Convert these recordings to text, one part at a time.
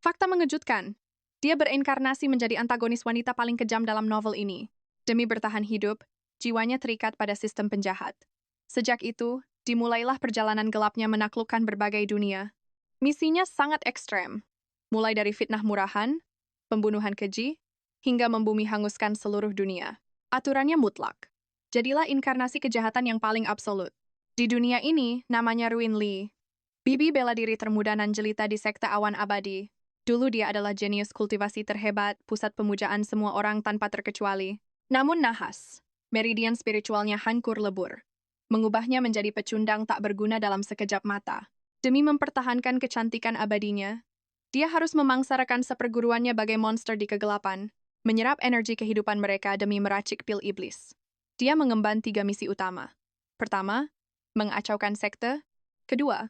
Fakta mengejutkan. Dia berinkarnasi menjadi antagonis wanita paling kejam dalam novel ini. Demi bertahan hidup, jiwanya terikat pada sistem penjahat. Sejak itu, dimulailah perjalanan gelapnya menaklukkan berbagai dunia. Misinya sangat ekstrem, mulai dari fitnah murahan, pembunuhan keji, hingga membumi hanguskan seluruh dunia. Aturannya mutlak. Jadilah inkarnasi kejahatan yang paling absolut. Di dunia ini, namanya Ruin Lee. Bibi bela diri termuda nan jelita di sekte awan abadi. Dulu dia adalah jenius kultivasi terhebat, pusat pemujaan semua orang tanpa terkecuali. Namun nahas, meridian spiritualnya hancur lebur. Mengubahnya menjadi pecundang tak berguna dalam sekejap mata. Demi mempertahankan kecantikan abadinya, dia harus memangsarakan seperguruannya bagai monster di kegelapan, menyerap energi kehidupan mereka demi meracik pil iblis. Dia mengemban 3 misi utama. Pertama, mengacaukan sekte. Kedua,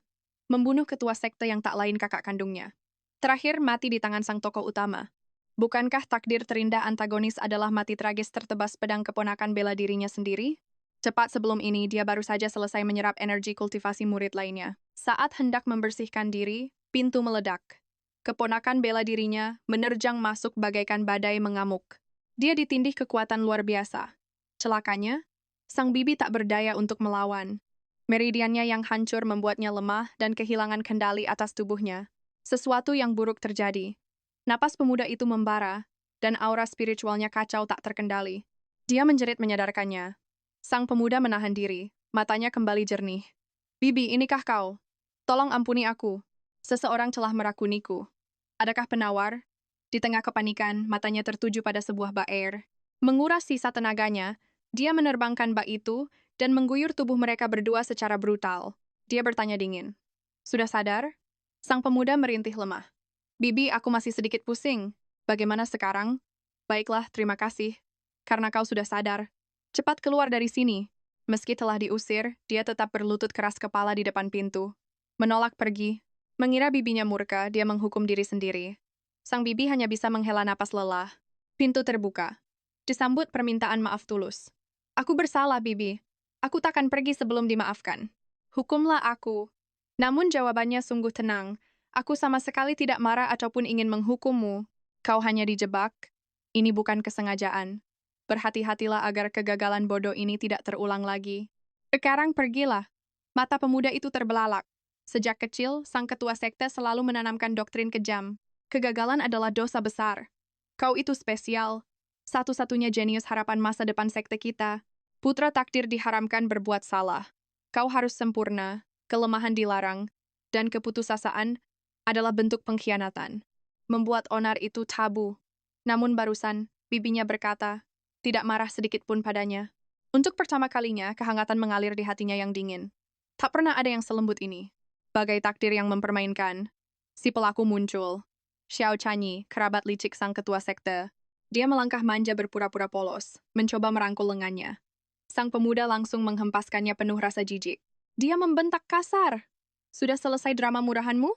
membunuh ketua sekte yang tak lain kakak kandungnya. Terakhir, mati di tangan sang tokoh utama. Bukankah takdir terindah antagonis adalah mati tragis tertebas pedang keponakan bela dirinya sendiri? Cepat sebelum ini, dia baru saja selesai menyerap energi kultivasi murid lainnya. Saat hendak membersihkan diri, pintu meledak. Keponakan bela dirinya menerjang masuk bagaikan badai mengamuk. Dia ditindih kekuatan luar biasa. Celakanya, sang bibi tak berdaya untuk melawan. Meridiannya yang hancur membuatnya lemah dan kehilangan kendali atas tubuhnya. Sesuatu yang buruk terjadi. Napas pemuda itu membara, dan aura spiritualnya kacau tak terkendali. Dia menjerit menyadarkannya. Sang pemuda menahan diri, matanya kembali jernih. Bibi, inikah kau? Tolong ampuni aku. Seseorang telah merakuniku. Adakah penawar? Di tengah kepanikan, matanya tertuju pada sebuah bak air. Menguras sisa tenaganya, dia menerbangkan bak itu dan mengguyur tubuh mereka berdua secara brutal. Dia bertanya dingin. Sudah sadar? Sang pemuda merintih lemah. Bibi, aku masih sedikit pusing. Bagaimana sekarang? Baiklah, terima kasih. Karena kau sudah sadar. Cepat keluar dari sini. Meski telah diusir, dia tetap berlutut keras kepala di depan pintu. Menolak pergi. Mengira bibinya murka, dia menghukum diri sendiri. Sang bibi hanya bisa menghela napas lelah. Pintu terbuka. Disambut permintaan maaf tulus. Aku bersalah, Bibi. Aku takkan pergi sebelum dimaafkan. Hukumlah aku. Namun jawabannya sungguh tenang. Aku sama sekali tidak marah ataupun ingin menghukummu. Kau hanya dijebak. Ini bukan kesengajaan. Berhati-hatilah agar kegagalan bodoh ini tidak terulang lagi. Sekarang pergilah. Mata pemuda itu terbelalak. Sejak kecil, sang ketua sekte selalu menanamkan doktrin kejam. Kegagalan adalah dosa besar. Kau itu spesial. Satu-satunya jenius harapan masa depan sekte kita. Putra takdir diharamkan berbuat salah. Kau harus sempurna. Kelemahan dilarang, dan keputusasaan adalah bentuk pengkhianatan. Membuat onar itu tabu. Namun barusan, bibinya berkata, tidak marah sedikit pun padanya. Untuk pertama kalinya, kehangatan mengalir di hatinya yang dingin. Tak pernah ada yang selembut ini. Bagai takdir yang mempermainkan, si pelaku muncul. Xiao Chanyi, kerabat licik sang ketua sekte. Dia melangkah manja berpura-pura polos, mencoba merangkul lengannya. Sang pemuda langsung menghempaskannya penuh rasa jijik. Dia membentak kasar. Sudah selesai drama murahanmu?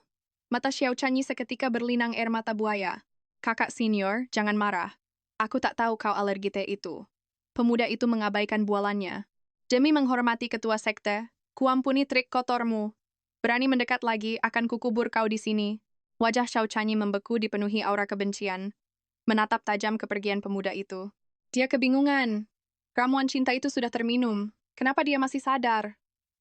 Mata Xiao Chanyi seketika berlinang air mata buaya. Kakak senior, jangan marah. Aku tak tahu kau alergi teh itu. Pemuda itu mengabaikan bualannya. Demi menghormati ketua sekte, kuampuni trik kotormu. Berani mendekat lagi, akan kukubur kau di sini. Wajah Xiao Chanyi membeku dipenuhi aura kebencian. Menatap tajam kepergian pemuda itu. Dia kebingungan. Ramuan cinta itu sudah terminum. Kenapa dia masih sadar?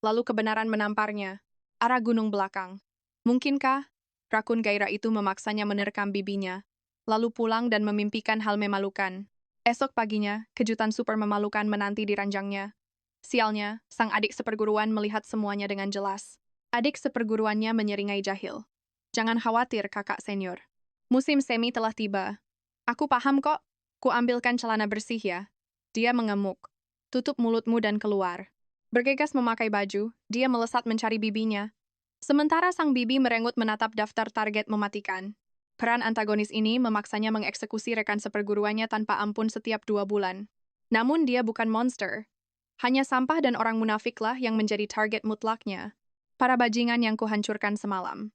Lalu kebenaran menamparnya. Arah gunung belakang. Mungkinkah rakun gairah itu memaksanya menerkam bibinya, lalu pulang dan memimpikan hal memalukan. Esok paginya, kejutan super memalukan menanti di ranjangnya. Sialnya, sang adik seperguruan melihat semuanya dengan jelas. Adik seperguruannya menyeringai jahil. Jangan khawatir, kakak senior. Musim semi telah tiba. Aku paham kok. Kuambilkan celana bersih ya. Dia mengemuk. Tutup mulutmu dan keluar. Bergegas memakai baju, dia melesat mencari bibinya. Sementara sang bibi merengut menatap daftar target mematikan. Peran antagonis ini memaksanya mengeksekusi rekan seperguruannya tanpa ampun setiap 2 bulan. Namun dia bukan monster. Hanya sampah dan orang munafiklah yang menjadi target mutlaknya. Para bajingan yang kuhancurkan semalam.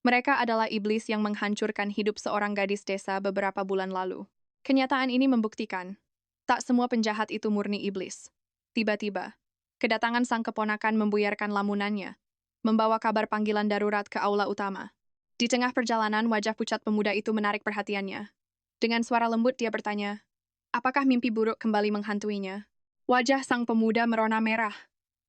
Mereka adalah iblis yang menghancurkan hidup seorang gadis desa beberapa bulan lalu. Kenyataan ini membuktikan, tak semua penjahat itu murni iblis. Tiba-tiba, kedatangan sang keponakan membuyarkan lamunannya, membawa kabar panggilan darurat ke aula utama. Di tengah perjalanan, wajah pucat pemuda itu menarik perhatiannya. Dengan suara lembut dia bertanya, apakah mimpi buruk kembali menghantuinya? Wajah sang pemuda merona merah.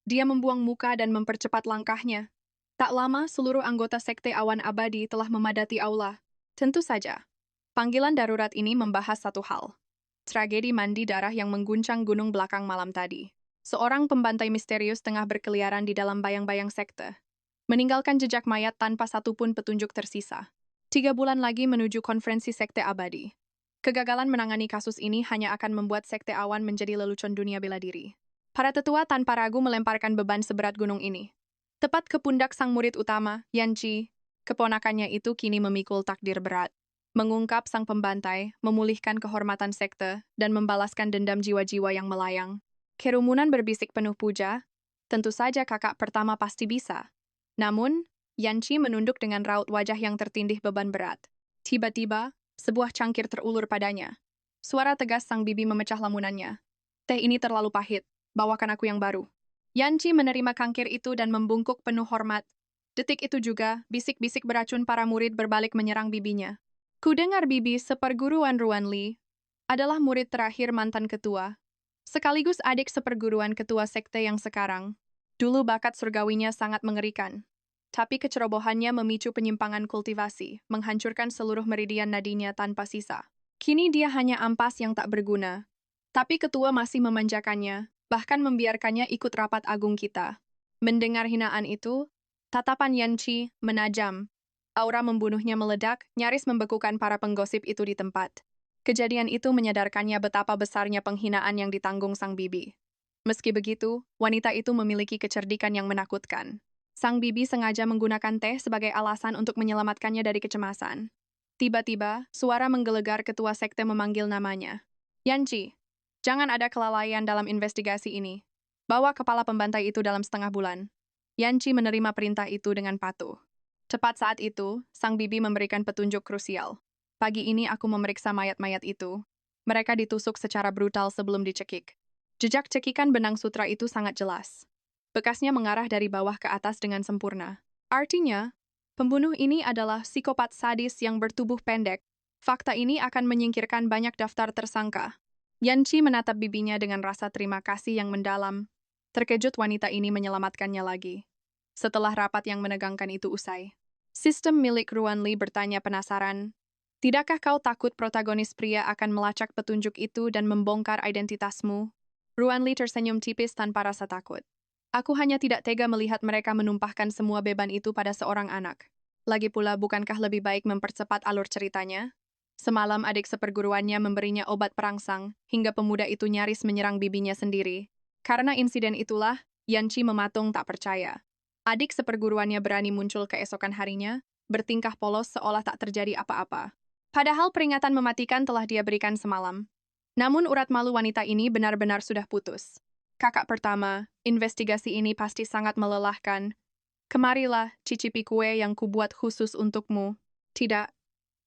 Dia membuang muka dan mempercepat langkahnya. Tak lama, seluruh anggota Sekte Awan Abadi telah memadati aula. Tentu saja, panggilan darurat ini membahas satu hal. Tragedi mandi darah yang mengguncang gunung belakang malam tadi. Seorang pembantai misterius tengah berkeliaran di dalam bayang-bayang sekte, meninggalkan jejak mayat tanpa satupun petunjuk tersisa. 3 bulan lagi menuju konferensi Sekte Abadi. Kegagalan menangani kasus ini hanya akan membuat Sekte Awan menjadi lelucon dunia bela diri. Para tetua tanpa ragu melemparkan beban seberat gunung ini. Tepat ke pundak sang murid utama, Yanchi, keponakannya itu kini memikul takdir berat. Mengungkap sang pembantai, memulihkan kehormatan sekte, dan membalaskan dendam jiwa-jiwa yang melayang. Kerumunan berbisik penuh puja, tentu saja kakak pertama pasti bisa. Namun, Yanchi menunduk dengan raut wajah yang tertindih beban berat. Tiba-tiba, sebuah cangkir terulur padanya. Suara tegas sang bibi memecah lamunannya. Teh ini terlalu pahit, bawakan aku yang baru. Yanchi menerima cangkir itu dan membungkuk penuh hormat. Detik itu juga, bisik-bisik beracun para murid berbalik menyerang bibinya. Kudengar bibi seperguruan Ruan Li adalah murid terakhir mantan ketua, sekaligus adik seperguruan ketua sekte yang sekarang. Dulu bakat surgawinya sangat mengerikan. Tapi kecerobohannya memicu penyimpangan kultivasi, menghancurkan seluruh meridian nadinya tanpa sisa. Kini dia hanya ampas yang tak berguna. Tapi ketua masih memanjakannya, bahkan membiarkannya ikut rapat agung kita. Mendengar hinaan itu, tatapan Yanchi menajam. Aura membunuhnya meledak, nyaris membekukan para penggosip itu di tempat. Kejadian itu menyadarkannya betapa besarnya penghinaan yang ditanggung sang bibi. Meski begitu, wanita itu memiliki kecerdikan yang menakutkan. Sang bibi sengaja menggunakan teh sebagai alasan untuk menyelamatkannya dari kecemasan. Tiba-tiba, suara menggelegar ketua sekte memanggil namanya. Yanchi, jangan ada kelalaian dalam investigasi ini. Bawa kepala pembantai itu dalam setengah bulan. Yanchi menerima perintah itu dengan patuh. Tepat saat itu, sang bibi memberikan petunjuk krusial. Pagi ini aku memeriksa mayat-mayat itu. Mereka ditusuk secara brutal sebelum dicekik. Jejak cekikan benang sutra itu sangat jelas. Bekasnya mengarah dari bawah ke atas dengan sempurna. Artinya, pembunuh ini adalah psikopat sadis yang bertubuh pendek. Fakta ini akan menyingkirkan banyak daftar tersangka. Yanchi menatap bibinya dengan rasa terima kasih yang mendalam. Terkejut wanita ini menyelamatkannya lagi. Setelah rapat yang menegangkan itu usai, sistem milik Ruan Li bertanya penasaran, tidakkah kau takut protagonis pria akan melacak petunjuk itu dan membongkar identitasmu? Ruan Li tersenyum tipis tanpa rasa takut. Aku hanya tidak tega melihat mereka menumpahkan semua beban itu pada seorang anak. Lagi pula, bukankah lebih baik mempercepat alur ceritanya? Semalam adik seperguruannya memberinya obat perangsang, hingga pemuda itu nyaris menyerang bibinya sendiri. Karena insiden itulah, Yanchi mematung tak percaya. Adik seperguruannya berani muncul keesokan harinya, bertingkah polos seolah tak terjadi apa-apa. Padahal peringatan mematikan telah dia berikan semalam. Namun urat malu wanita ini benar-benar sudah putus. Kakak pertama, investigasi ini pasti sangat melelahkan. Kemarilah, cicipi kue yang kubuat khusus untukmu. Tidak,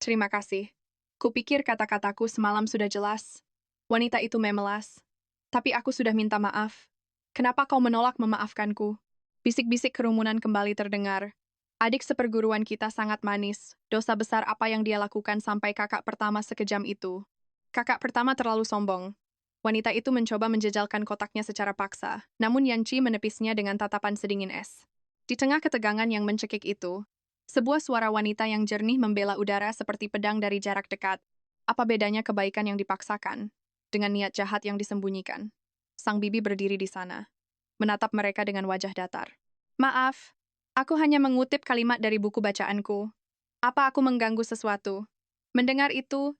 terima kasih. Kupikir kata-kataku semalam sudah jelas. Wanita itu memelas. Tapi aku sudah minta maaf. Kenapa kau menolak memaafkanku? Bisik-bisik kerumunan kembali terdengar. Adik seperguruan kita sangat manis. Dosa besar apa yang dia lakukan sampai kakak pertama sekejam itu. Kakak pertama terlalu sombong. Wanita itu mencoba menjejalkan kotaknya secara paksa, namun Yanchi menepisnya dengan tatapan sedingin es. Di tengah ketegangan yang mencekik itu, sebuah suara wanita yang jernih membela udara seperti pedang dari jarak dekat. Apa bedanya kebaikan yang dipaksakan dengan niat jahat yang disembunyikan? Sang bibi berdiri di sana, menatap mereka dengan wajah datar. Maaf, aku hanya mengutip kalimat dari buku bacaanku. Apa aku mengganggu sesuatu? Mendengar itu,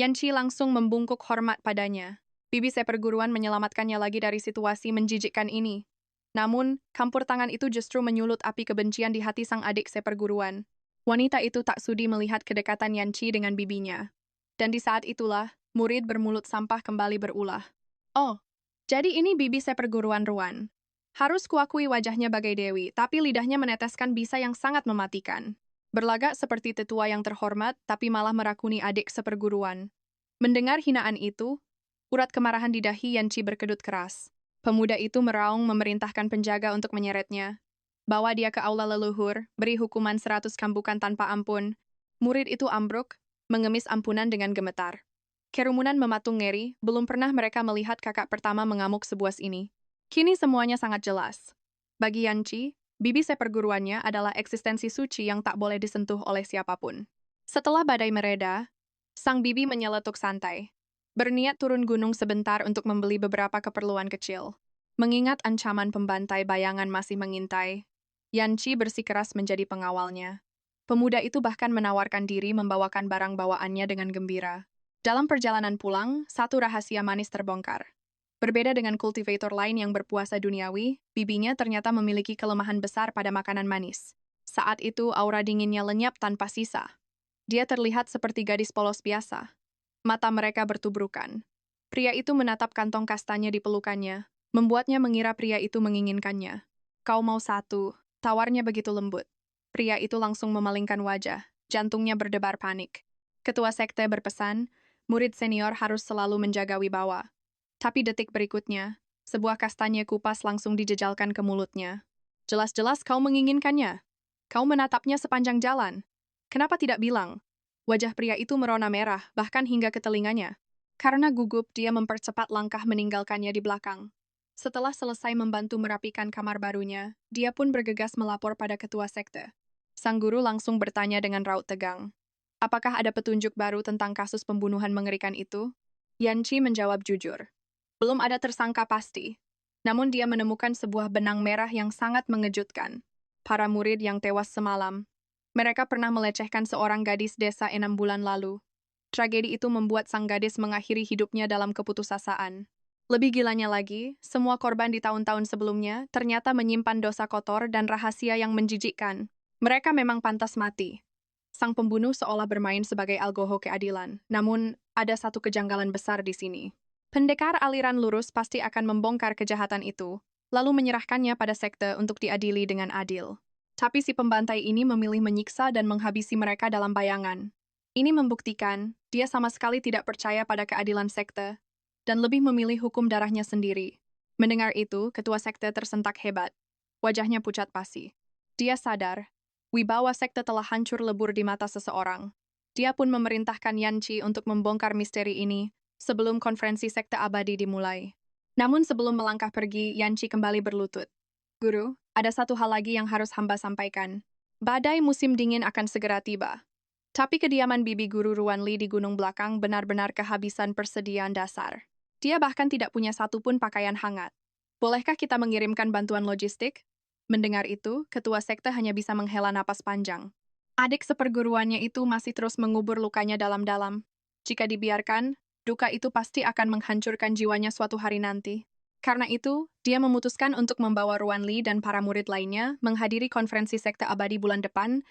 Yanchi langsung membungkuk hormat padanya. Bibi seperguruan menyelamatkannya lagi dari situasi menjijikkan ini. Namun, campur tangan itu justru menyulut api kebencian di hati sang adik seperguruan. Wanita itu tak sudi melihat kedekatan Yanchi dengan bibinya. Dan di saat itulah, murid bermulut sampah kembali berulah. Oh, jadi ini bibi seperguruan Ruan. Harus kuakui wajahnya bagai dewi, tapi lidahnya meneteskan bisa yang sangat mematikan. Berlagak seperti tetua yang terhormat, tapi malah merakuni adik seperguruan. Mendengar hinaan itu, urat kemarahan di dahi Yanchi berkedut keras. Pemuda itu meraung memerintahkan penjaga untuk menyeretnya. Bawa dia ke aula leluhur, beri hukuman 100 kambukan tanpa ampun. Murid itu ambruk, mengemis ampunan dengan gemetar. Kerumunan mematung ngeri, belum pernah mereka melihat kakak pertama mengamuk sebuas ini. Kini semuanya sangat jelas. Bagi Yanchi, bibi seperguruannya adalah eksistensi suci yang tak boleh disentuh oleh siapapun. Setelah badai mereda, sang bibi menyeletuk santai. Berniat turun gunung sebentar untuk membeli beberapa keperluan kecil. Mengingat ancaman pembantai bayangan masih mengintai, Yanchi bersikeras menjadi pengawalnya. Pemuda itu bahkan menawarkan diri membawakan barang bawaannya dengan gembira. Dalam perjalanan pulang, satu rahasia manis terbongkar. Berbeda dengan kultivator lain yang berpuasa duniawi, bibinya ternyata memiliki kelemahan besar pada makanan manis. Saat itu aura dinginnya lenyap tanpa sisa. Dia terlihat seperti gadis polos biasa. Mata mereka bertubrukan. Pria itu menatap kantong kastanya di pelukannya, membuatnya mengira pria itu menginginkannya. Kau mau satu, tawarnya begitu lembut. Pria itu langsung memalingkan wajah, jantungnya berdebar panik. Ketua sekte berpesan, murid senior harus selalu menjaga wibawa. Tapi detik berikutnya, sebuah kastanya kupas langsung dijejalkan ke mulutnya. Jelas-jelas kau menginginkannya. Kau menatapnya sepanjang jalan. Kenapa tidak bilang? Wajah pria itu merona merah, bahkan hingga ke telinganya. Karena gugup, dia mempercepat langkah meninggalkannya di belakang. Setelah selesai membantu merapikan kamar barunya, dia pun bergegas melapor pada ketua sekte. Sang guru langsung bertanya dengan raut tegang. Apakah ada petunjuk baru tentang kasus pembunuhan mengerikan itu? Yanchi menjawab jujur. Belum ada tersangka pasti. Namun dia menemukan sebuah benang merah yang sangat mengejutkan. Para murid yang tewas semalam. Mereka pernah melecehkan seorang gadis desa 6 bulan lalu. Tragedi itu membuat sang gadis mengakhiri hidupnya dalam keputusasaan. Lebih gilanya lagi, semua korban di tahun-tahun sebelumnya ternyata menyimpan dosa kotor dan rahasia yang menjijikkan. Mereka memang pantas mati. Sang pembunuh seolah bermain sebagai algojo keadilan, namun ada satu kejanggalan besar di sini. Pendekar aliran lurus pasti akan membongkar kejahatan itu, lalu menyerahkannya pada sekte untuk diadili dengan adil. Tapi si pembantai ini memilih menyiksa dan menghabisi mereka dalam bayangan. Ini membuktikan dia sama sekali tidak percaya pada keadilan sekte dan lebih memilih hukum darahnya sendiri. Mendengar itu, ketua sekte tersentak hebat. Wajahnya pucat pasi. Dia sadar wibawa sekte telah hancur lebur di mata seseorang. Dia pun memerintahkan Yanchi untuk membongkar misteri ini sebelum konferensi sekte abadi dimulai. Namun sebelum melangkah pergi, Yanchi kembali berlutut. Guru, ada satu hal lagi yang harus hamba sampaikan. Badai musim dingin akan segera tiba. Tapi kediaman bibi guru Ruanli di gunung belakang benar-benar kehabisan persediaan dasar. Dia bahkan tidak punya satupun pakaian hangat. Bolehkah kita mengirimkan bantuan logistik? Mendengar itu, ketua sekte hanya bisa menghela napas panjang. Adik seperguruannya itu masih terus mengubur lukanya dalam-dalam. Jika dibiarkan, duka itu pasti akan menghancurkan jiwanya suatu hari nanti. Karena itu, dia memutuskan untuk membawa Ruanli dan para murid lainnya menghadiri konferensi sekte abadi bulan depan.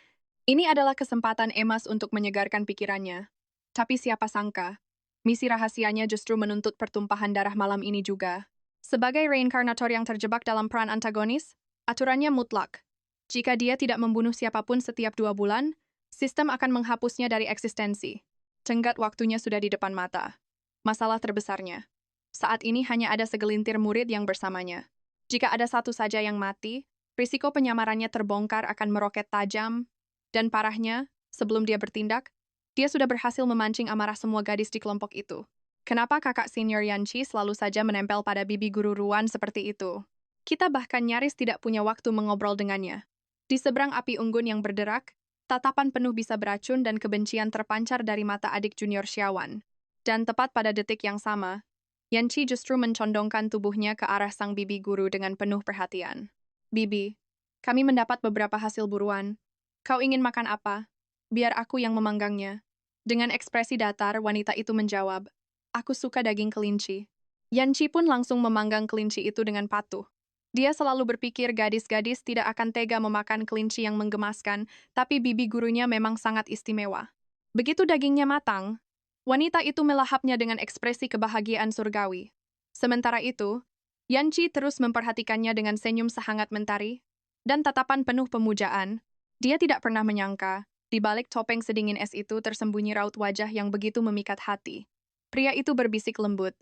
Ini adalah kesempatan emas untuk menyegarkan pikirannya. Tapi siapa sangka, misi rahasianya justru menuntut pertumpahan darah malam ini juga. Sebagai reinkarnator yang terjebak dalam peran antagonis, aturannya mutlak. Jika dia tidak membunuh siapapun setiap 2 bulan, sistem akan menghapusnya dari eksistensi. Tenggat waktunya sudah di depan mata. Masalah terbesarnya, saat ini hanya ada segelintir murid yang bersamanya. Jika ada satu saja yang mati, risiko penyamarannya terbongkar akan meroket tajam, dan parahnya, sebelum dia bertindak, dia sudah berhasil memancing amarah semua gadis di kelompok itu. Kenapa kakak senior Yanchi selalu saja menempel pada bibi guru Ruan seperti itu? Kita bahkan nyaris tidak punya waktu mengobrol dengannya. Di seberang api unggun yang berderak, tatapan penuh bisa beracun dan kebencian terpancar dari mata adik junior Xiawan. Dan tepat pada detik yang sama, Yanchi justru mencondongkan tubuhnya ke arah sang bibi guru dengan penuh perhatian. Bibi, kami mendapat beberapa hasil buruan. Kau ingin makan apa? Biar aku yang memanggangnya. Dengan ekspresi datar, wanita itu menjawab, aku suka daging kelinci. Yanchi pun langsung memanggang kelinci itu dengan patuh. Dia selalu berpikir gadis-gadis tidak akan tega memakan kelinci yang menggemaskan, tapi bibi gurunya memang sangat istimewa. Begitu dagingnya matang, wanita itu melahapnya dengan ekspresi kebahagiaan surgawi. Sementara itu, Yanchi terus memperhatikannya dengan senyum sehangat mentari dan tatapan penuh pemujaan. Dia tidak pernah menyangka, di balik topeng sedingin es itu tersembunyi raut wajah yang begitu memikat hati. Pria itu berbisik lembut,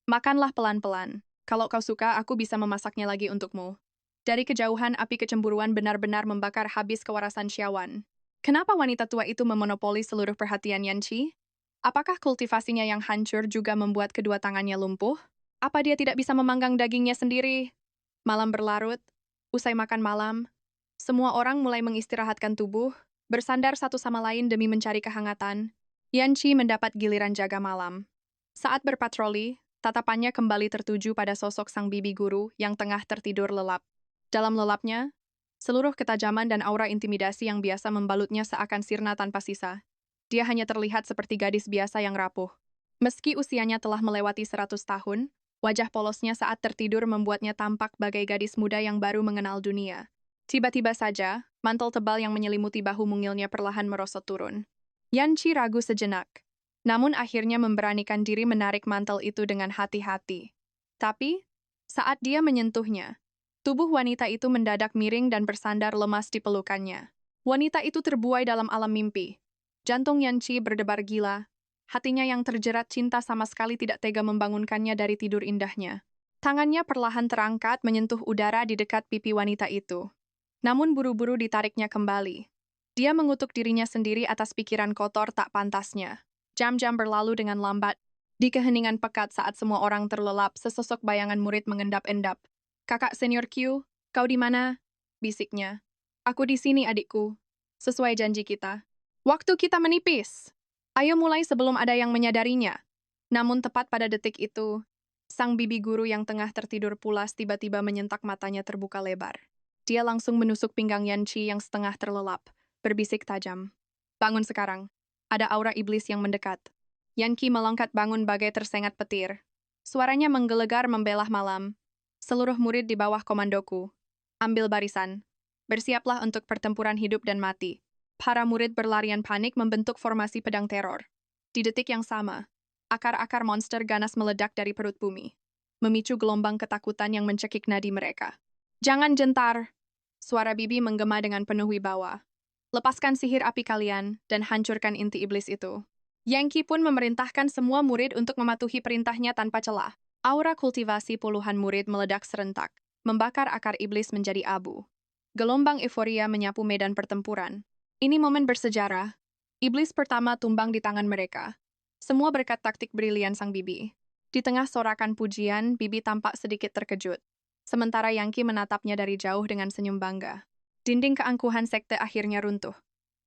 makanlah pelan-pelan. Kalau kau suka, aku bisa memasaknya lagi untukmu. Dari kejauhan, api kecemburuan benar-benar membakar habis kewarasan Xiaowan. Kenapa wanita tua itu memonopoli seluruh perhatian Yanqi? Apakah kultivasinya yang hancur juga membuat kedua tangannya lumpuh? Apa dia tidak bisa memanggang dagingnya sendiri? Malam berlarut, usai makan malam, semua orang mulai mengistirahatkan tubuh, bersandar satu sama lain demi mencari kehangatan. Yanqi mendapat giliran jaga malam. Saat berpatroli, tatapannya kembali tertuju pada sosok sang bibi guru yang tengah tertidur lelap. Dalam lelapnya, seluruh ketajaman dan aura intimidasi yang biasa membalutnya seakan sirna tanpa sisa. Dia hanya terlihat seperti gadis biasa yang rapuh. Meski usianya telah melewati 100 tahun, wajah polosnya saat tertidur membuatnya tampak bagai gadis muda yang baru mengenal dunia. Tiba-tiba saja, mantel tebal yang menyelimuti bahu mungilnya perlahan merosot turun. Yanqi ragu sejenak, namun akhirnya memberanikan diri menarik mantel itu dengan hati-hati. Tapi, saat dia menyentuhnya, tubuh wanita itu mendadak miring dan bersandar lemas di pelukannya. Wanita itu terbuai dalam alam mimpi. Jantung Yanqi berdebar gila. Hatinya yang terjerat cinta sama sekali tidak tega membangunkannya dari tidur indahnya. Tangannya perlahan terangkat menyentuh udara di dekat pipi wanita itu. Namun buru-buru ditariknya kembali. Dia mengutuk dirinya sendiri atas pikiran kotor tak pantasnya. Jam-jam berlalu dengan lambat. Di keheningan pekat saat semua orang terlelap, sesosok bayangan murid mengendap-endap. "Kakak senior Q, kau di mana?" bisiknya. "Aku di sini, adikku. Sesuai janji kita. Waktu kita menipis. Ayo mulai sebelum ada yang menyadarinya." Namun tepat pada detik itu, sang bibi guru yang tengah tertidur pulas tiba-tiba menyentak matanya terbuka lebar. Dia langsung menusuk pinggang Yanqi yang setengah terlelap, berbisik tajam. "Bangun sekarang. Ada aura iblis yang mendekat." Yanqi melongkat bangun bagai tersengat petir. Suaranya menggelegar membelah malam. "Seluruh murid di bawah komandoku. Ambil barisan. Bersiaplah untuk pertempuran hidup dan mati." Para murid berlarian panik membentuk formasi pedang teror. Di detik yang sama, akar-akar monster ganas meledak dari perut bumi, memicu gelombang ketakutan yang mencekik nadi mereka. "Jangan gentar!" Suara bibi menggema dengan penuh wibawa. "Lepaskan sihir api kalian dan hancurkan inti iblis itu." Yanqi pun memerintahkan semua murid untuk mematuhi perintahnya tanpa celah. Aura kultivasi puluhan murid meledak serentak, membakar akar iblis menjadi abu. Gelombang euforia menyapu medan pertempuran. Ini momen bersejarah. Iblis pertama tumbang di tangan mereka. Semua berkat taktik brilian sang bibi. Di tengah sorakan pujian, bibi tampak sedikit terkejut. Sementara Yanqi menatapnya dari jauh dengan senyum bangga. Dinding keangkuhan sekte akhirnya runtuh.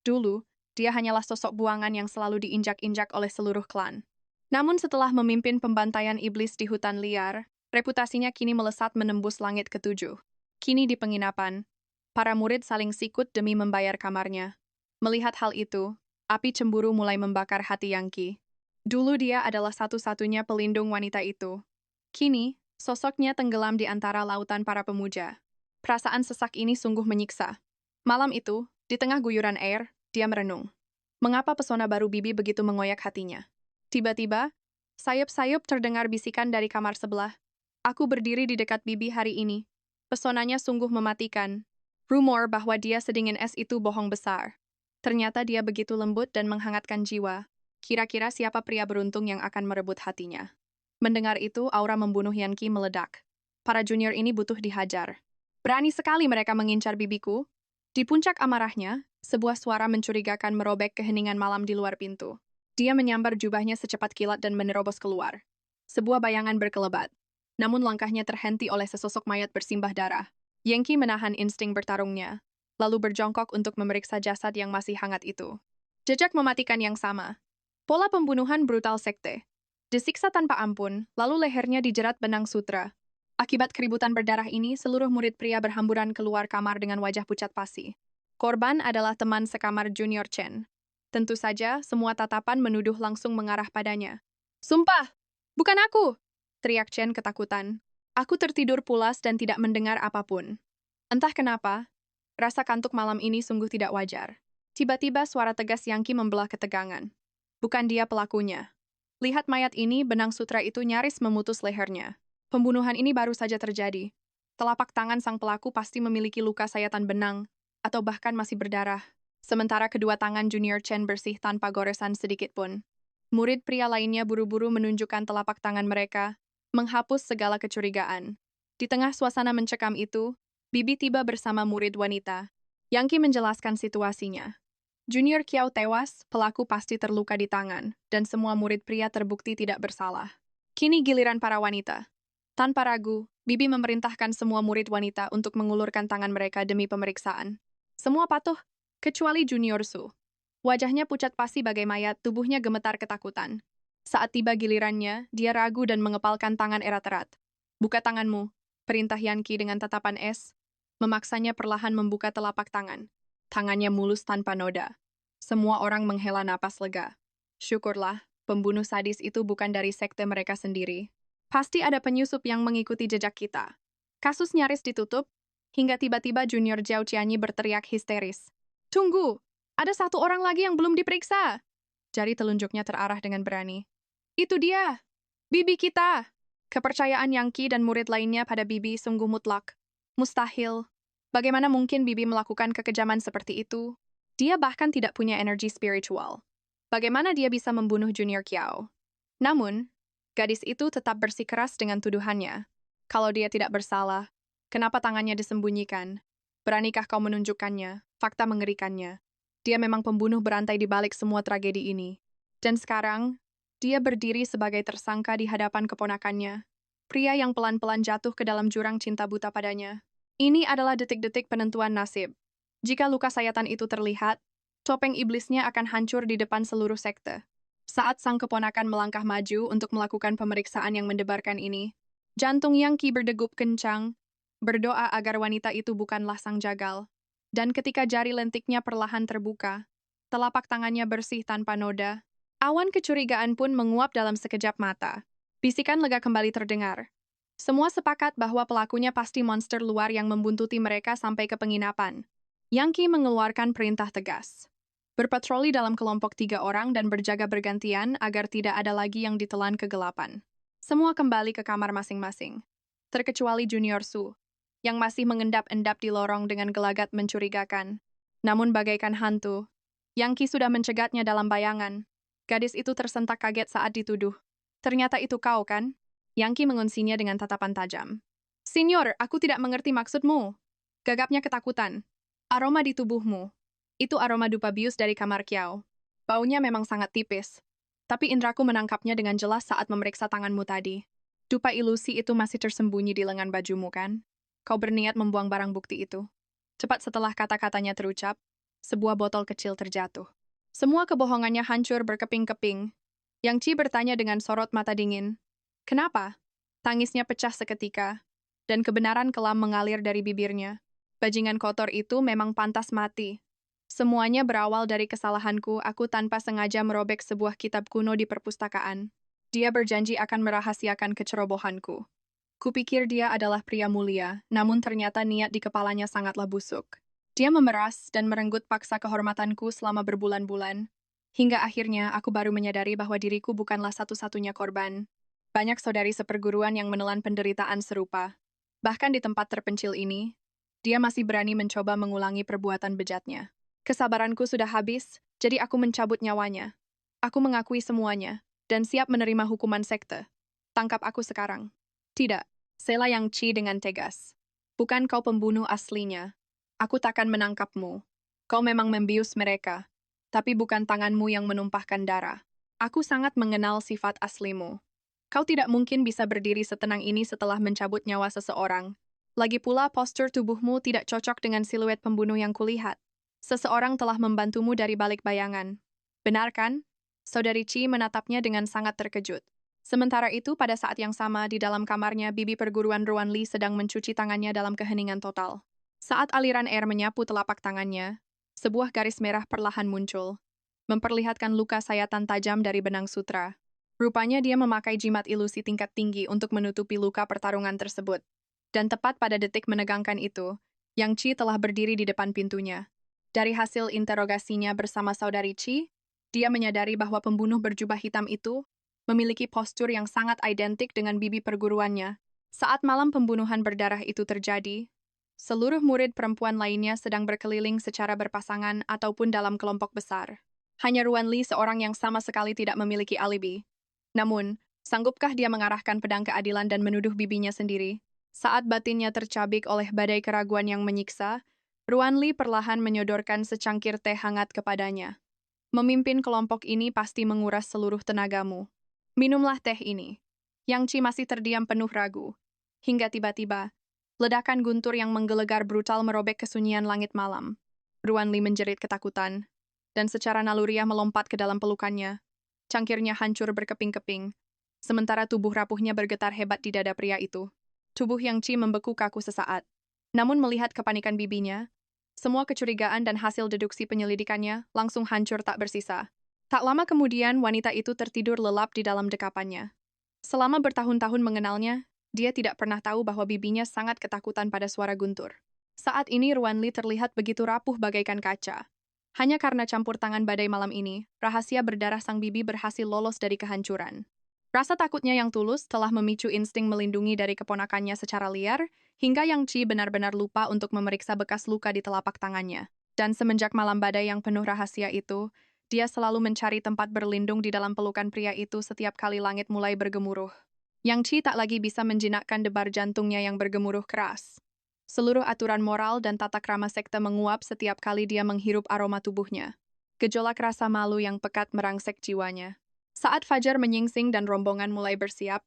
Dulu, dia hanyalah sosok buangan yang selalu diinjak-injak oleh seluruh klan. Namun setelah memimpin pembantaian iblis di hutan liar, reputasinya kini melesat menembus langit ketujuh. Kini di penginapan, para murid saling sikut demi membayar kamarnya. Melihat hal itu, api cemburu mulai membakar hati Yanqi. Dulu dia adalah satu-satunya pelindung wanita itu. Kini, sosoknya tenggelam di antara lautan para pemuja. Perasaan sesak ini sungguh menyiksa. Malam itu, di tengah guyuran air, dia merenung. Mengapa pesona baru bibi begitu mengoyak hatinya? Tiba-tiba, sayup-sayup terdengar bisikan dari kamar sebelah. "Aku berdiri di dekat bibi hari ini. Pesonanya sungguh mematikan." Rumor bahwa dia sedingin es itu bohong besar. Ternyata dia begitu lembut dan menghangatkan jiwa. Kira-kira siapa pria beruntung yang akan merebut hatinya? Mendengar itu, aura membunuh Yanqi meledak. Para junior ini butuh dihajar. Berani sekali mereka mengincar bibiku. Di puncak amarahnya, sebuah suara mencurigakan merobek keheningan malam di luar pintu. Dia menyambar jubahnya secepat kilat dan menerobos keluar. Sebuah bayangan berkelebat. Namun langkahnya terhenti oleh sesosok mayat bersimbah darah. Yanqi menahan insting bertarungnya, lalu berjongkok untuk memeriksa jasad yang masih hangat itu. Jejak mematikan yang sama. Pola pembunuhan brutal sekte. Disiksa tanpa ampun, lalu lehernya dijerat benang sutra. Akibat keributan berdarah ini, seluruh murid pria berhamburan keluar kamar dengan wajah pucat pasi. Korban adalah teman sekamar Junior Chen. Tentu saja, semua tatapan menuduh langsung mengarah padanya. "Sumpah! Bukan aku!" teriak Chen ketakutan. "Aku tertidur pulas dan tidak mendengar apapun." Entah kenapa, rasa kantuk malam ini sungguh tidak wajar. Tiba-tiba suara tegas Yanqi membelah ketegangan. Bukan dia pelakunya. Lihat mayat ini, benang sutra itu nyaris memutus lehernya. Pembunuhan ini baru saja terjadi. Telapak tangan sang pelaku pasti memiliki luka sayatan benang, atau bahkan masih berdarah. Sementara kedua tangan Junior Chen bersih tanpa goresan sedikit pun. Murid pria lainnya buru-buru menunjukkan telapak tangan mereka, menghapus segala kecurigaan. Di tengah suasana mencekam itu, Bibi tiba bersama murid wanita. Yang Qi menjelaskan situasinya. Junior Qiao tewas, pelaku pasti terluka di tangan, dan semua murid pria terbukti tidak bersalah. Kini giliran para wanita. Tanpa ragu, Bibi memerintahkan semua murid wanita untuk mengulurkan tangan mereka demi pemeriksaan. Semua patuh, kecuali Junior Su. Wajahnya pucat pasi bagai mayat, tubuhnya gemetar ketakutan. Saat tiba gilirannya, dia ragu dan mengepalkan tangan erat-erat. Buka tanganmu, perintah Yan Qi dengan tatapan es, memaksanya perlahan membuka telapak tangan. Tangannya mulus tanpa noda. Semua orang menghela napas lega. Syukurlah, pembunuh sadis itu bukan dari sekte mereka sendiri. Pasti ada penyusup yang mengikuti jejak kita. Kasus nyaris ditutup, hingga tiba-tiba Junior Zhao Qianyi berteriak histeris. Tunggu, ada satu orang lagi yang belum diperiksa. Jari telunjuknya terarah dengan berani. Itu dia, Bibi kita. Kepercayaan Yang Qi dan murid lainnya pada Bibi sungguh mutlak. Mustahil. Bagaimana mungkin Bibi melakukan kekejaman seperti itu? Dia bahkan tidak punya energi spiritual. Bagaimana dia bisa membunuh Junior Qiao? Namun, gadis itu tetap bersikeras dengan tuduhannya. Kalau dia tidak bersalah, kenapa tangannya disembunyikan? Beranikah kau menunjukkannya? Fakta mengerikannya. Dia memang pembunuh berantai di balik semua tragedi ini. Dan sekarang, dia berdiri sebagai tersangka di hadapan keponakannya. Pria yang pelan-pelan jatuh ke dalam jurang cinta buta padanya. Ini adalah detik-detik penentuan nasib. Jika luka sayatan itu terlihat, topeng iblisnya akan hancur di depan seluruh sekte. Saat sang keponakan melangkah maju untuk melakukan pemeriksaan yang mendebarkan ini, jantung Yang Qi berdegup kencang, berdoa agar wanita itu bukanlah sang jagal. Dan ketika jari lentiknya perlahan terbuka, telapak tangannya bersih tanpa noda, awan kecurigaan pun menguap dalam sekejap mata. Bisikan lega kembali terdengar. Semua sepakat bahwa pelakunya pasti monster luar yang membuntuti mereka sampai ke penginapan. Yang Qi mengeluarkan perintah tegas. Berpatroli dalam kelompok 3 orang dan berjaga bergantian agar tidak ada lagi yang ditelan kegelapan. Semua kembali ke kamar masing-masing. Terkecuali Junior Su, yang masih mengendap-endap di lorong dengan gelagat mencurigakan. Namun bagaikan hantu, Yang Qi sudah mencegatnya dalam bayangan. Gadis itu tersentak kaget saat dituduh. Ternyata itu kau kan? Yang Qi mengunsinya dengan tatapan tajam. Senior, aku tidak mengerti maksudmu. Gagapnya ketakutan. Aroma di tubuhmu. Itu aroma dupa bius dari kamar Kiao. Baunya memang sangat tipis. Tapi indraku menangkapnya dengan jelas saat memeriksa tanganmu tadi. Dupa ilusi itu masih tersembunyi di lengan bajumu kan? Kau berniat membuang barang bukti itu. Cepat setelah kata-katanya terucap, sebuah botol kecil terjatuh. Semua kebohongannya hancur berkeping-keping. Yang Qi bertanya dengan sorot mata dingin. Kenapa? Tangisnya pecah seketika, dan kebenaran kelam mengalir dari bibirnya. Bajingan kotor itu memang pantas mati. Semuanya berawal dari kesalahanku, aku tanpa sengaja merobek sebuah kitab kuno di perpustakaan. Dia berjanji akan merahasiakan kecerobohanku. Kupikir dia adalah pria mulia, namun ternyata niat di kepalanya sangatlah busuk. Dia memeras dan merenggut paksa kehormatanku selama berbulan-bulan. Hingga akhirnya aku baru menyadari bahwa diriku bukanlah satu-satunya korban. Banyak saudari seperguruan yang menelan penderitaan serupa. Bahkan di tempat terpencil ini, dia masih berani mencoba mengulangi perbuatan bejatnya. Kesabaranku sudah habis, jadi aku mencabut nyawanya. Aku mengakui semuanya, dan siap menerima hukuman sekte. Tangkap aku sekarang. Tidak, sela Yang Qi dengan tegas. Bukan kau pembunuh aslinya. Aku takkan menangkapmu. Kau memang membius mereka, tapi bukan tanganmu yang menumpahkan darah. Aku sangat mengenal sifat aslimu. Kau tidak mungkin bisa berdiri setenang ini setelah mencabut nyawa seseorang. Lagi pula postur tubuhmu tidak cocok dengan siluet pembunuh yang kulihat. Seseorang telah membantumu dari balik bayangan. Benar kan? Saudari Qi menatapnya dengan sangat terkejut. Sementara itu, pada saat yang sama, di dalam kamarnya, bibi perguruan Ruan Li sedang mencuci tangannya dalam keheningan total. Saat aliran air menyapu telapak tangannya, sebuah garis merah perlahan muncul, memperlihatkan luka sayatan tajam dari benang sutra. Rupanya dia memakai jimat ilusi tingkat tinggi untuk menutupi luka pertarungan tersebut. Dan tepat pada detik menegangkan itu, Yang Qi telah berdiri di depan pintunya. Dari hasil interogasinya bersama saudari Qi, dia menyadari bahwa pembunuh berjubah hitam itu memiliki postur yang sangat identik dengan bibi perguruannya. Saat malam pembunuhan berdarah itu terjadi, seluruh murid perempuan lainnya sedang berkeliling secara berpasangan ataupun dalam kelompok besar. Hanya Ruan Li seorang yang sama sekali tidak memiliki alibi. Namun, sanggupkah dia mengarahkan pedang keadilan dan menuduh bibinya sendiri? Saat batinnya tercabik oleh badai keraguan yang menyiksa, Ruanli perlahan menyodorkan secangkir teh hangat kepadanya. Memimpin kelompok ini pasti menguras seluruh tenagamu. Minumlah teh ini. Yang Ci masih terdiam penuh ragu. Hingga tiba-tiba, ledakan guntur yang menggelegar brutal merobek kesunyian langit malam. Ruanli menjerit ketakutan, dan secara naluriah melompat ke dalam pelukannya. Cangkirnya hancur berkeping-keping, sementara tubuh rapuhnya bergetar hebat di dada pria itu. Tubuh Yang Ci membeku kaku sesaat. Namun melihat kepanikan bibinya, semua kecurigaan dan hasil deduksi penyelidikannya langsung hancur tak bersisa. Tak lama kemudian, wanita itu tertidur lelap di dalam dekapannya. Selama bertahun-tahun mengenalnya, dia tidak pernah tahu bahwa bibinya sangat ketakutan pada suara guntur. Saat ini Ruanli terlihat begitu rapuh bagaikan kaca. Hanya karena campur tangan badai malam ini, rahasia berdarah sang bibi berhasil lolos dari kehancuran. Rasa takutnya yang tulus telah memicu insting melindungi dari keponakannya secara liar, hingga Yang Ci benar-benar lupa untuk memeriksa bekas luka di telapak tangannya. Dan semenjak malam badai yang penuh rahasia itu, dia selalu mencari tempat berlindung di dalam pelukan pria itu setiap kali langit mulai bergemuruh. Yang Ci tak lagi bisa menjinakkan debar jantungnya yang bergemuruh keras. Seluruh aturan moral dan tata krama sekte menguap setiap kali dia menghirup aroma tubuhnya. Gejolak rasa malu yang pekat merangsek jiwanya. Saat fajar menyingsing dan rombongan mulai bersiap,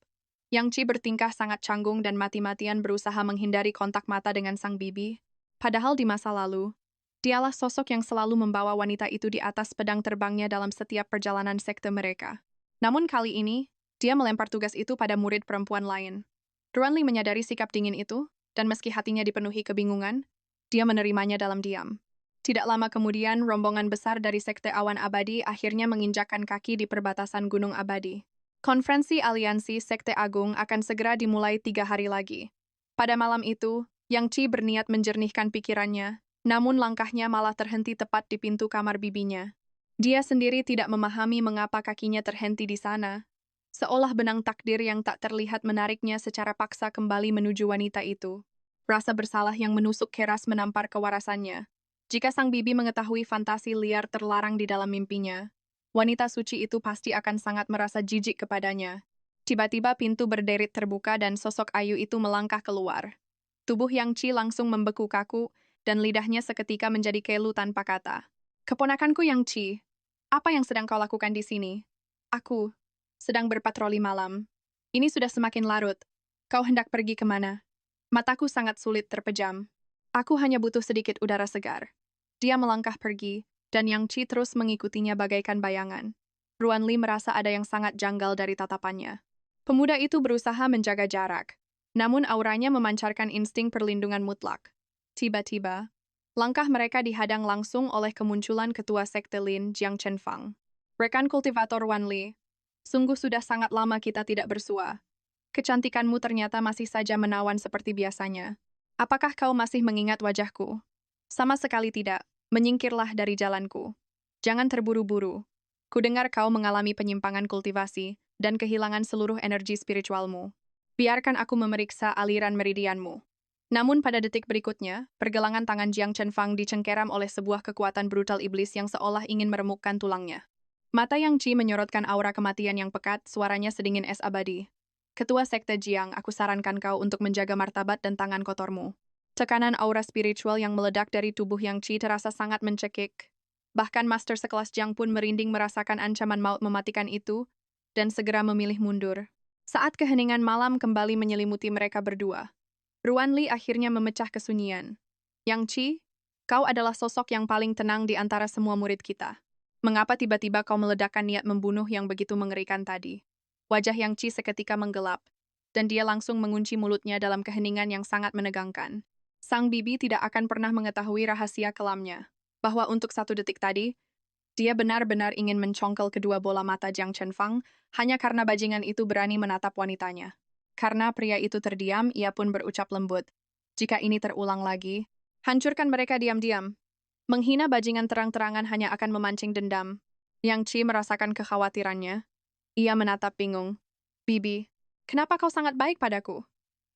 Yang Ci bertingkah sangat canggung dan mati-matian berusaha menghindari kontak mata dengan sang bibi. Padahal di masa lalu, dialah sosok yang selalu membawa wanita itu di atas pedang terbangnya dalam setiap perjalanan sekte mereka. Namun kali ini, dia melempar tugas itu pada murid perempuan lain. Ruanli menyadari sikap dingin itu, dan meski hatinya dipenuhi kebingungan, dia menerimanya dalam diam. Tidak lama kemudian, rombongan besar dari Sekte Awan Abadi akhirnya menginjakkan kaki di perbatasan Gunung Abadi. Konferensi Aliansi Sekte Agung akan segera dimulai 3 hari lagi. Pada malam itu, Yang Ci berniat menjernihkan pikirannya, namun langkahnya malah terhenti tepat di pintu kamar bibinya. Dia sendiri tidak memahami mengapa kakinya terhenti di sana, seolah benang takdir yang tak terlihat menariknya secara paksa kembali menuju wanita itu. Rasa bersalah yang menusuk keras menampar kewarasannya. Jika sang bibi mengetahui fantasi liar terlarang di dalam mimpinya, wanita suci itu pasti akan sangat merasa jijik kepadanya. Tiba-tiba pintu berderet terbuka dan sosok ayu itu melangkah keluar. Tubuh Yang Ci langsung membeku kaku, dan lidahnya seketika menjadi kelu tanpa kata. Keponakanku Yang Ci, apa yang sedang kau lakukan di sini? Aku sedang berpatroli malam. Ini sudah semakin larut. Kau hendak pergi kemana? Mataku sangat sulit terpejam. Aku hanya butuh sedikit udara segar. Dia melangkah pergi, dan Yang Ci terus mengikutinya bagaikan bayangan. Ruanli merasa ada yang sangat janggal dari tatapannya. Pemuda itu berusaha menjaga jarak, namun auranya memancarkan insting perlindungan mutlak. Tiba-tiba, langkah mereka dihadang langsung oleh kemunculan ketua sekte Lin Jiang Chenfang. Rekan kultivator Wanli, sungguh sudah sangat lama kita tidak bersua. Kecantikanmu ternyata masih saja menawan seperti biasanya. Apakah kau masih mengingat wajahku? Sama sekali tidak. Menyingkirlah dari jalanku. Jangan terburu-buru. Kudengar kau mengalami penyimpangan kultivasi dan kehilangan seluruh energi spiritualmu. Biarkan aku memeriksa aliran meridianmu. Namun pada detik berikutnya, pergelangan tangan Jiang Chenfang dicengkeram oleh sebuah kekuatan brutal iblis yang seolah ingin meremukkan tulangnya. Mata Yang Ci menyorotkan aura kematian yang pekat, suaranya sedingin es abadi. Ketua Sekte Jiang, aku sarankan kau untuk menjaga martabat dan tangan kotormu. Tekanan aura spiritual yang meledak dari tubuh Yang Ci terasa sangat mencekik. Bahkan master sekelas Jiang pun merinding merasakan ancaman maut mematikan itu, dan segera memilih mundur. Saat keheningan malam kembali menyelimuti mereka berdua, Ruanli akhirnya memecah kesunyian. Yang Ci, kau adalah sosok yang paling tenang di antara semua murid kita. Mengapa tiba-tiba kau meledakkan niat membunuh yang begitu mengerikan tadi? Wajah Yang Ci seketika menggelap, dan dia langsung mengunci mulutnya dalam keheningan yang sangat menegangkan. Sang bibi tidak akan pernah mengetahui rahasia kelamnya, bahwa untuk 1 detik tadi, dia benar-benar ingin mencongkel kedua bola mata Jiang Chenfang hanya karena bajingan itu berani menatap wanitanya. Karena pria itu terdiam, ia pun berucap lembut. Jika ini terulang lagi, hancurkan mereka diam-diam. Menghina bajingan terang-terangan hanya akan memancing dendam. Yang Ci merasakan kekhawatirannya. Ia menatap bingung. Bibi, kenapa kau sangat baik padaku?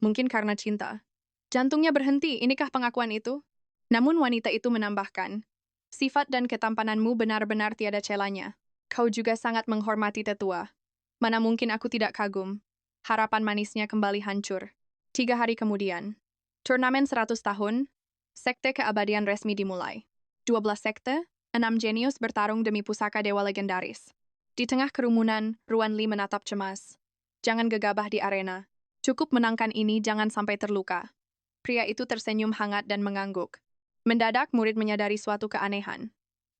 Mungkin karena cinta. Jantungnya berhenti, inikah pengakuan itu? Namun wanita itu menambahkan, sifat dan ketampananmu benar-benar tiada celanya. Kau juga sangat menghormati tetua. Mana mungkin aku tidak kagum. Harapan manisnya kembali hancur. 3 hari kemudian, turnamen 100 tahun, Sekte Keabadian resmi dimulai. 12 sekte, 6 jenius bertarung demi pusaka dewa legendaris. Di tengah kerumunan, Ruan Li menatap cemas. Jangan gegabah di arena. Cukup menangkan ini, jangan sampai terluka. Pria itu tersenyum hangat dan mengangguk. Mendadak murid menyadari suatu keanehan.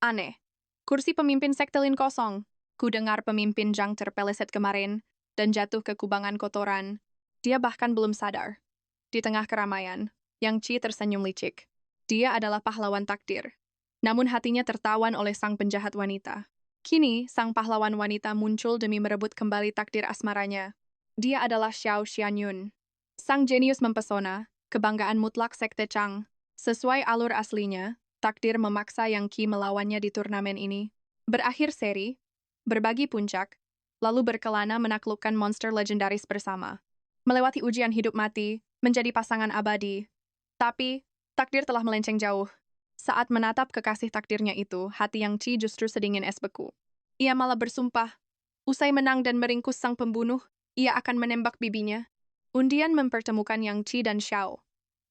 Aneh. Kursi pemimpin sekte Lin kosong. Ku dengar pemimpin Zhang terpeleset kemarin dan jatuh ke kubangan kotoran. Dia bahkan belum sadar. Di tengah keramaian, Yang Qi tersenyum licik. Dia adalah pahlawan takdir. Namun hatinya tertawan oleh sang penjahat wanita. Kini, sang pahlawan wanita muncul demi merebut kembali takdir asmaranya. Dia adalah Xiao Xianyun. Sang jenius mempesona, kebanggaan mutlak Sekte Chang. Sesuai alur aslinya, takdir memaksa Yang Qi melawannya di turnamen ini. Berakhir seri, berbagi puncak, lalu berkelana menaklukkan monster legendaris bersama. Melewati ujian hidup mati, menjadi pasangan abadi. Tapi, takdir telah melenceng jauh. Saat menatap kekasih takdirnya itu, hati Yang Qi justru sedingin es beku. Ia malah bersumpah, usai menang dan meringkus sang pembunuh, ia akan menembak bibinya. Undian mempertemukan Yang Qi dan Xiao.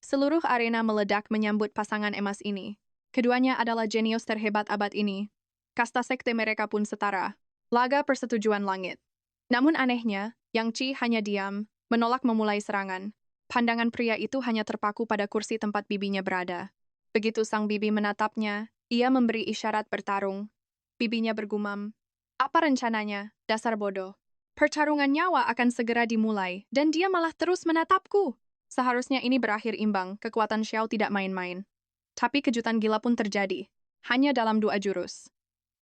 Seluruh arena meledak menyambut pasangan emas ini. Keduanya adalah jenius terhebat abad ini. Kasta sekte mereka pun setara. Laga persetujuan langit. Namun anehnya, Yang Qi hanya diam, menolak memulai serangan. Pandangan pria itu hanya terpaku pada kursi tempat bibinya berada. Begitu sang bibi menatapnya, ia memberi isyarat bertarung. Bibinya bergumam, "Apa rencananya, dasar bodoh? Pertarungan nyawa akan segera dimulai, dan dia malah terus menatapku." Seharusnya ini berakhir imbang, kekuatan Xiao tidak main-main. Tapi kejutan gila pun terjadi, hanya dalam 2 jurus.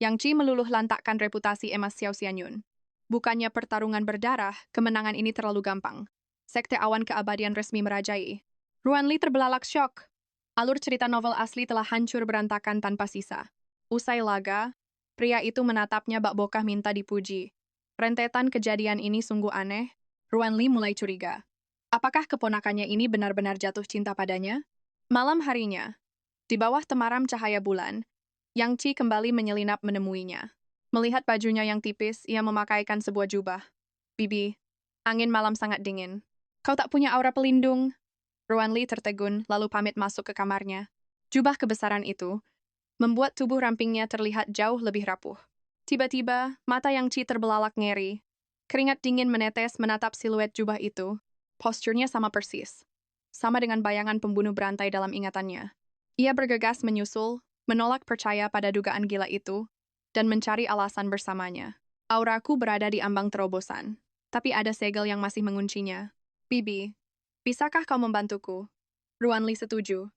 Yang Qi meluluh lantakkan reputasi emas Xiao Xianyun. Bukannya pertarungan berdarah, kemenangan ini terlalu gampang. Sekte awan keabadian resmi merajai. Ruan Li terbelalak syok. Alur cerita novel asli telah hancur berantakan tanpa sisa. Usai laga, pria itu menatapnya bak bokah minta dipuji. Rentetan kejadian ini sungguh aneh. Ruan Li mulai curiga. Apakah keponakannya ini benar-benar jatuh cinta padanya? Malam harinya, di bawah temaram cahaya bulan, Yang Qi kembali menyelinap menemuinya. Melihat bajunya yang tipis, ia memakaikan sebuah jubah. "Bibi, angin malam sangat dingin. Kau tak punya aura pelindung?" Ruan Li tertegun, lalu pamit masuk ke kamarnya. Jubah kebesaran itu membuat tubuh rampingnya terlihat jauh lebih rapuh. Tiba-tiba, mata Yang Qi terbelalak ngeri. Keringat dingin menetes menatap siluet jubah itu. Posturnya sama persis. Sama dengan bayangan pembunuh berantai dalam ingatannya. Ia bergegas menyusul, menolak percaya pada dugaan gila itu, dan mencari alasan bersamanya. Auraku berada di ambang terobosan, tapi ada segel yang masih menguncinya. "Bibi, bisakah kau membantuku?" Ruan Li setuju,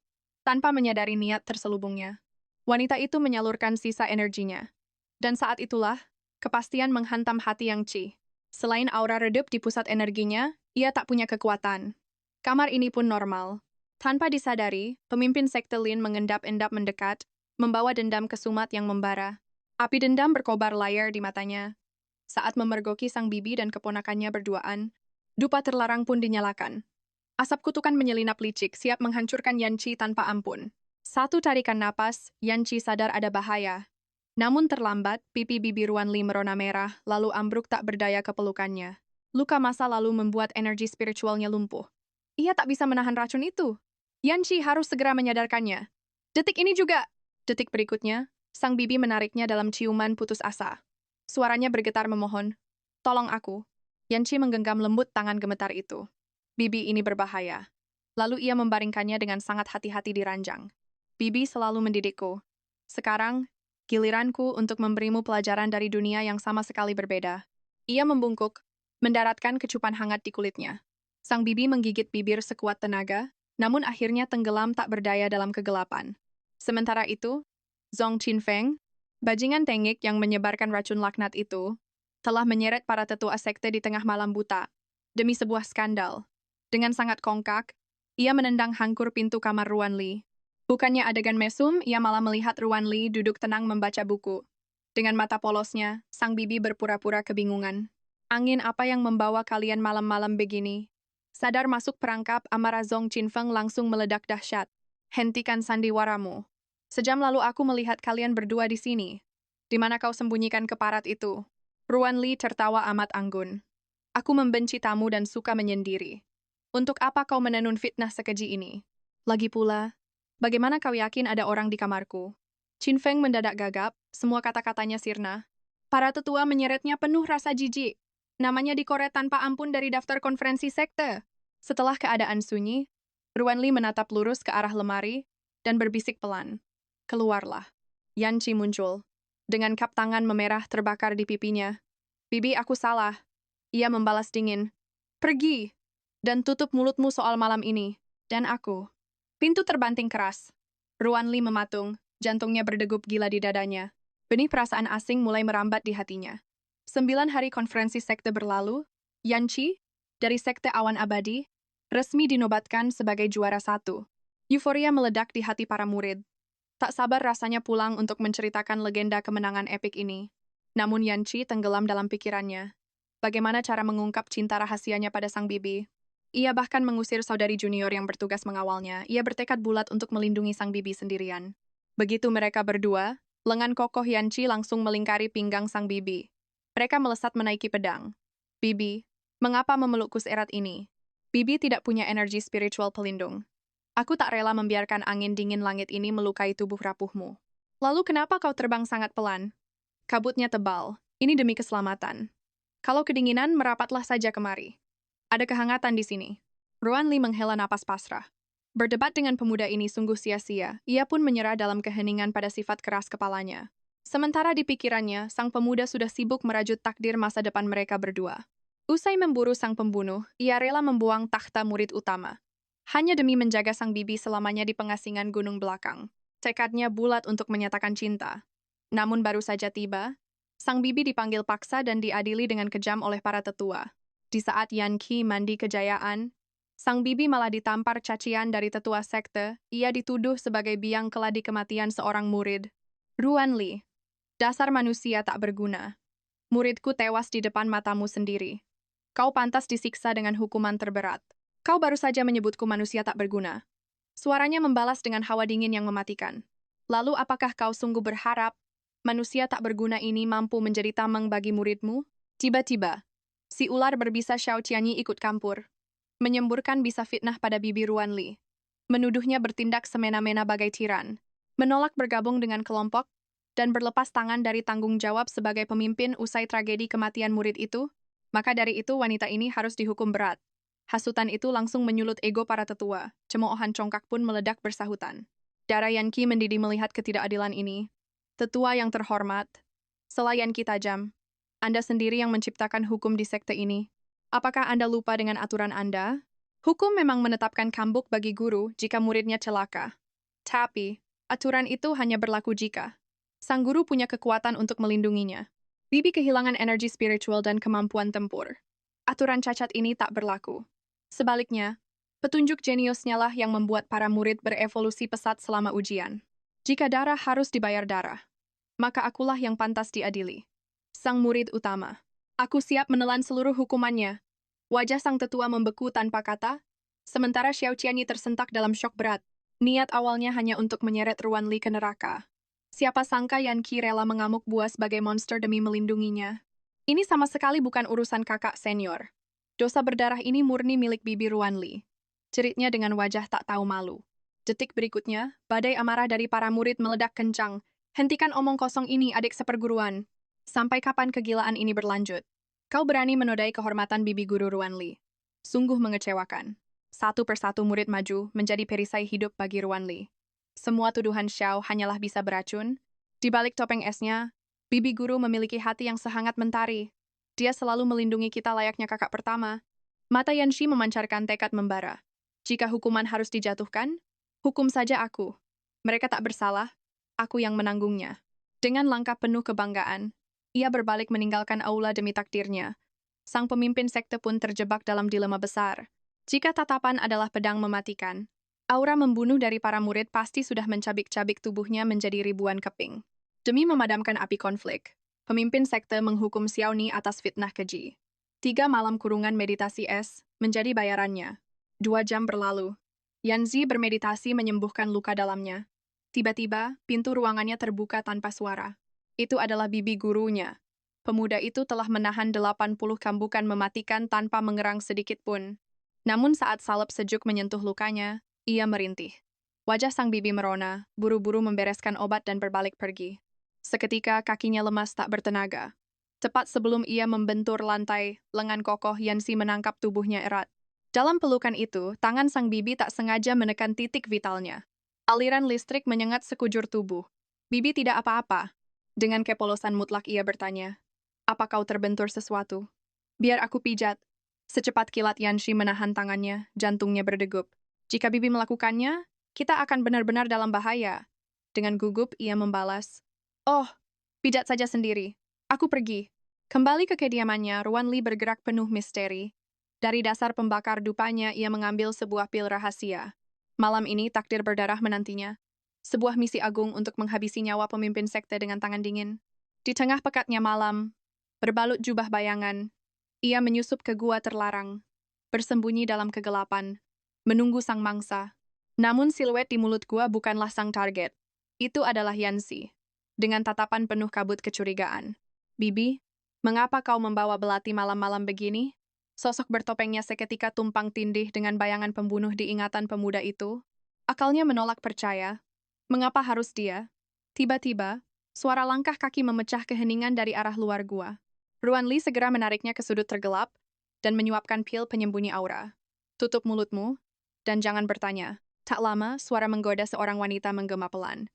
tanpa menyadari niat terselubungnya. Wanita itu menyalurkan sisa energinya. Dan saat itulah, kepastian menghantam hati Yang Qi. Selain aura redup di pusat energinya, ia tak punya kekuatan. Kamar ini pun normal. Tanpa disadari, pemimpin sekte Lin mengendap-endap mendekat, membawa dendam kesumat yang membara. Api dendam berkobar layar di matanya. Saat memergoki sang bibi dan keponakannya berduaan, dupa terlarang pun dinyalakan. Asap kutukan menyelinap licik, siap menghancurkan Yan Qi tanpa ampun. Satu tarikan napas, Yan Qi sadar ada bahaya. Namun terlambat, pipi bibi Ruan Li merona merah, lalu ambruk tak berdaya kepelukannya. Luka masa lalu membuat energi spiritualnya lumpuh. Ia tak bisa menahan racun itu. Yan Qi harus segera menyadarkannya. Detik ini juga. Detik berikutnya, sang bibi menariknya dalam ciuman putus asa. Suaranya bergetar memohon, "Tolong aku." Yan Qi menggenggam lembut tangan gemetar itu. Bibi ini berbahaya. Lalu ia membaringkannya dengan sangat hati-hati di ranjang. "Bibi selalu mendidikku. Sekarang, giliranku untuk memberimu pelajaran dari dunia yang sama sekali berbeda." Ia membungkuk, mendaratkan kecupan hangat di kulitnya. Sang bibi menggigit bibir sekuat tenaga, namun akhirnya tenggelam tak berdaya dalam kegelapan. Sementara itu, Zhong Qinfeng, bajingan tengik yang menyebarkan racun laknat itu, telah menyeret para tetua sekte di tengah malam buta, demi sebuah skandal. Dengan sangat kongkak, ia menendang hangkur pintu kamar Ruan Li. Bukannya adegan mesum, ia malah melihat Ruan Li duduk tenang membaca buku. Dengan mata polosnya, sang bibi berpura-pura kebingungan. "Angin apa yang membawa kalian malam-malam begini?" Sadar masuk perangkap, amarah Zhong Qinfeng langsung meledak dahsyat. "Hentikan sandiwaramu. Sejam lalu aku melihat kalian berdua di sini. Di mana kau sembunyikan keparat itu?" Ruan Li tertawa amat anggun. "Aku membenci tamu dan suka menyendiri. Untuk apa kau menenun fitnah sekeji ini? Lagi pula, bagaimana kau yakin ada orang di kamarku? Chin Feng mendadak gagap, semua kata-katanya sirna. Para tetua menyeretnya penuh rasa jijik. Namanya dikoret tanpa ampun dari daftar konferensi sekte. Setelah keadaan sunyi, Ruan Li menatap lurus ke arah lemari dan berbisik pelan. Keluarlah. Yan Chi muncul. Dengan kap tangan memerah terbakar di pipinya. Bibi, aku salah. Ia membalas dingin. Pergi! Dan tutup mulutmu soal malam ini. Dan aku. Pintu terbanting keras. Ruan Li mematung, jantungnya berdegup gila di dadanya. Benih perasaan asing mulai merambat di hatinya. 9 hari konferensi sekte berlalu, Yan Chi, dari sekte awan abadi, resmi dinobatkan sebagai juara 1. Euforia meledak di hati para murid. Tak sabar rasanya pulang untuk menceritakan legenda kemenangan epik ini. Namun Yan Chi tenggelam dalam pikirannya. Bagaimana cara mengungkap cinta rahasianya pada sang bibi? Ia bahkan mengusir saudari junior yang bertugas mengawalnya. Ia bertekad bulat untuk melindungi sang bibi sendirian. Begitu mereka berdua, lengan kokoh Yan Chi langsung melingkari pinggang sang bibi. Mereka melesat menaiki pedang. Bibi, mengapa memelukku seerat ini? Bibi tidak punya energi spiritual pelindung. Aku tak rela membiarkan angin dingin langit ini melukai tubuh rapuhmu. Lalu kenapa kau terbang sangat pelan? Kabutnya tebal, ini demi keselamatan. Kalau kedinginan, merapatlah saja kemari. Ada kehangatan di sini. Ruan Li menghela napas pasrah. Berdebat dengan pemuda ini sungguh sia-sia, ia pun menyerah dalam keheningan pada sifat keras kepalanya. Sementara di pikirannya, sang pemuda sudah sibuk merajut takdir masa depan mereka berdua. Usai memburu sang pembunuh, ia rela membuang takhta murid utama. Hanya demi menjaga sang bibi selamanya di pengasingan gunung belakang. Tekadnya bulat untuk menyatakan cinta. Namun baru saja tiba, sang bibi dipanggil paksa dan diadili dengan kejam oleh para tetua. Di saat Yan Qi mandi kejayaan, sang bibi malah ditampar cacian dari tetua sekte, ia dituduh sebagai biang keladi kematian seorang murid. Ruan Li, dasar manusia tak berguna. Muridku tewas di depan matamu sendiri. Kau pantas disiksa dengan hukuman terberat. Kau baru saja menyebutku manusia tak berguna. Suaranya membalas dengan hawa dingin yang mematikan. Lalu apakah kau sungguh berharap manusia tak berguna ini mampu menjadi tameng bagi muridmu? Tiba-tiba, si ular berbisa Xiao Qianyi ikut campur, menyemburkan bisa fitnah pada bibi Ruan Li. Menuduhnya bertindak semena-mena bagai tiran, menolak bergabung dengan kelompok, dan berlepas tangan dari tanggung jawab sebagai pemimpin usai tragedi kematian murid itu, maka dari itu wanita ini harus dihukum berat. Hasutan itu langsung menyulut ego para tetua, cemoohan congkak pun meledak bersahutan. Darah Yan Qi mendidih melihat ketidakadilan ini. Tetua yang terhormat, selayan Qi tajam, Anda sendiri yang menciptakan hukum di sekte ini. Apakah Anda lupa dengan aturan Anda? Hukum memang menetapkan cambuk bagi guru jika muridnya celaka. Tapi, aturan itu hanya berlaku jika sang guru punya kekuatan untuk melindunginya. Bibi kehilangan energi spiritual dan kemampuan tempur. Aturan cacat ini tak berlaku. Sebaliknya, petunjuk jeniusnya lah yang membuat para murid berevolusi pesat selama ujian. Jika darah harus dibayar darah, maka akulah yang pantas diadili. Sang murid utama. Aku siap menelan seluruh hukumannya. Wajah sang tetua membeku tanpa kata, sementara Xiao Qianyi tersentak dalam syok berat. Niat awalnya hanya untuk menyeret Ruan Li ke neraka. Siapa sangka Yan Qi rela mengamuk buas sebagai monster demi melindunginya. Ini sama sekali bukan urusan kakak senior. Dosa berdarah ini murni milik bibi Ruan Li. Ceritnya dengan wajah tak tahu malu. Detik berikutnya, badai amarah dari para murid meledak kencang. Hentikan omong kosong ini, adik seperguruan. Sampai kapan kegilaan ini berlanjut? Kau berani menodai kehormatan bibi guru Ruan Li. Sungguh mengecewakan. Satu persatu murid maju menjadi perisai hidup bagi Ruan Li. Semua tuduhan Xiao hanyalah bisa beracun. Di balik topeng esnya, bibi guru memiliki hati yang sehangat mentari. Dia selalu melindungi kita layaknya kakak pertama. Mata Yanxi memancarkan tekad membara. Jika hukuman harus dijatuhkan, hukum saja aku. Mereka tak bersalah, aku yang menanggungnya. Dengan langkah penuh kebanggaan, ia berbalik meninggalkan aula demi takdirnya. Sang pemimpin sekte pun terjebak dalam dilema besar. Jika tatapan adalah pedang mematikan, aura membunuh dari para murid pasti sudah mencabik-cabik tubuhnya menjadi ribuan keping. Demi memadamkan api konflik, pemimpin sekte menghukum Xiao Ni atas fitnah keji. 3 malam kurungan meditasi es menjadi bayarannya. 2 jam berlalu. Yanzi bermeditasi menyembuhkan luka dalamnya. Tiba-tiba, pintu ruangannya terbuka tanpa suara. Itu adalah bibi gurunya. Pemuda itu telah menahan 80 kambukan mematikan tanpa mengerang sedikit pun. Namun saat salep sejuk menyentuh lukanya, ia merintih. Wajah sang bibi merona, buru-buru membereskan obat dan berbalik pergi. Seketika kakinya lemas tak bertenaga. Tepat sebelum ia membentur lantai, lengan kokoh Yansi menangkap tubuhnya erat. Dalam pelukan itu, tangan sang bibi tak sengaja menekan titik vitalnya. Aliran listrik menyengat sekujur tubuh. Bibi tidak apa-apa. Dengan kepolosan mutlak ia bertanya, "Apa kau terbentur sesuatu?" "Biar aku pijat." Secepat kilat Yanshi menahan tangannya, jantungnya berdegup. "Jika bibi melakukannya, kita akan benar-benar dalam bahaya." Dengan gugup ia membalas, "Oh, pijat saja sendiri. Aku pergi." Kembali ke kediamannya, Ruan Li bergerak penuh misteri. Dari dasar pembakar dupanya, ia mengambil sebuah pil rahasia. Malam ini takdir berdarah menantinya. Sebuah misi agung untuk menghabisi nyawa pemimpin sekte dengan tangan dingin. Di tengah pekatnya malam, berbalut jubah bayangan, ia menyusup ke gua terlarang, bersembunyi dalam kegelapan, menunggu sang mangsa. Namun siluet di mulut gua bukanlah sang target. Itu adalah Yansi, dengan tatapan penuh kabut kecurigaan. "Bibi, mengapa kau membawa belati malam-malam begini?" Sosok bertopengnya seketika tumpang tindih dengan bayangan pembunuh di ingatan pemuda itu. Akalnya menolak percaya. Mengapa harus dia? Tiba-tiba, suara langkah kaki memecah keheningan dari arah luar gua. Ruan Li segera menariknya ke sudut tergelap dan menyuapkan pil penyembunyi aura. "Tutup mulutmu, dan jangan bertanya." Tak lama, suara menggoda seorang wanita menggema pelan.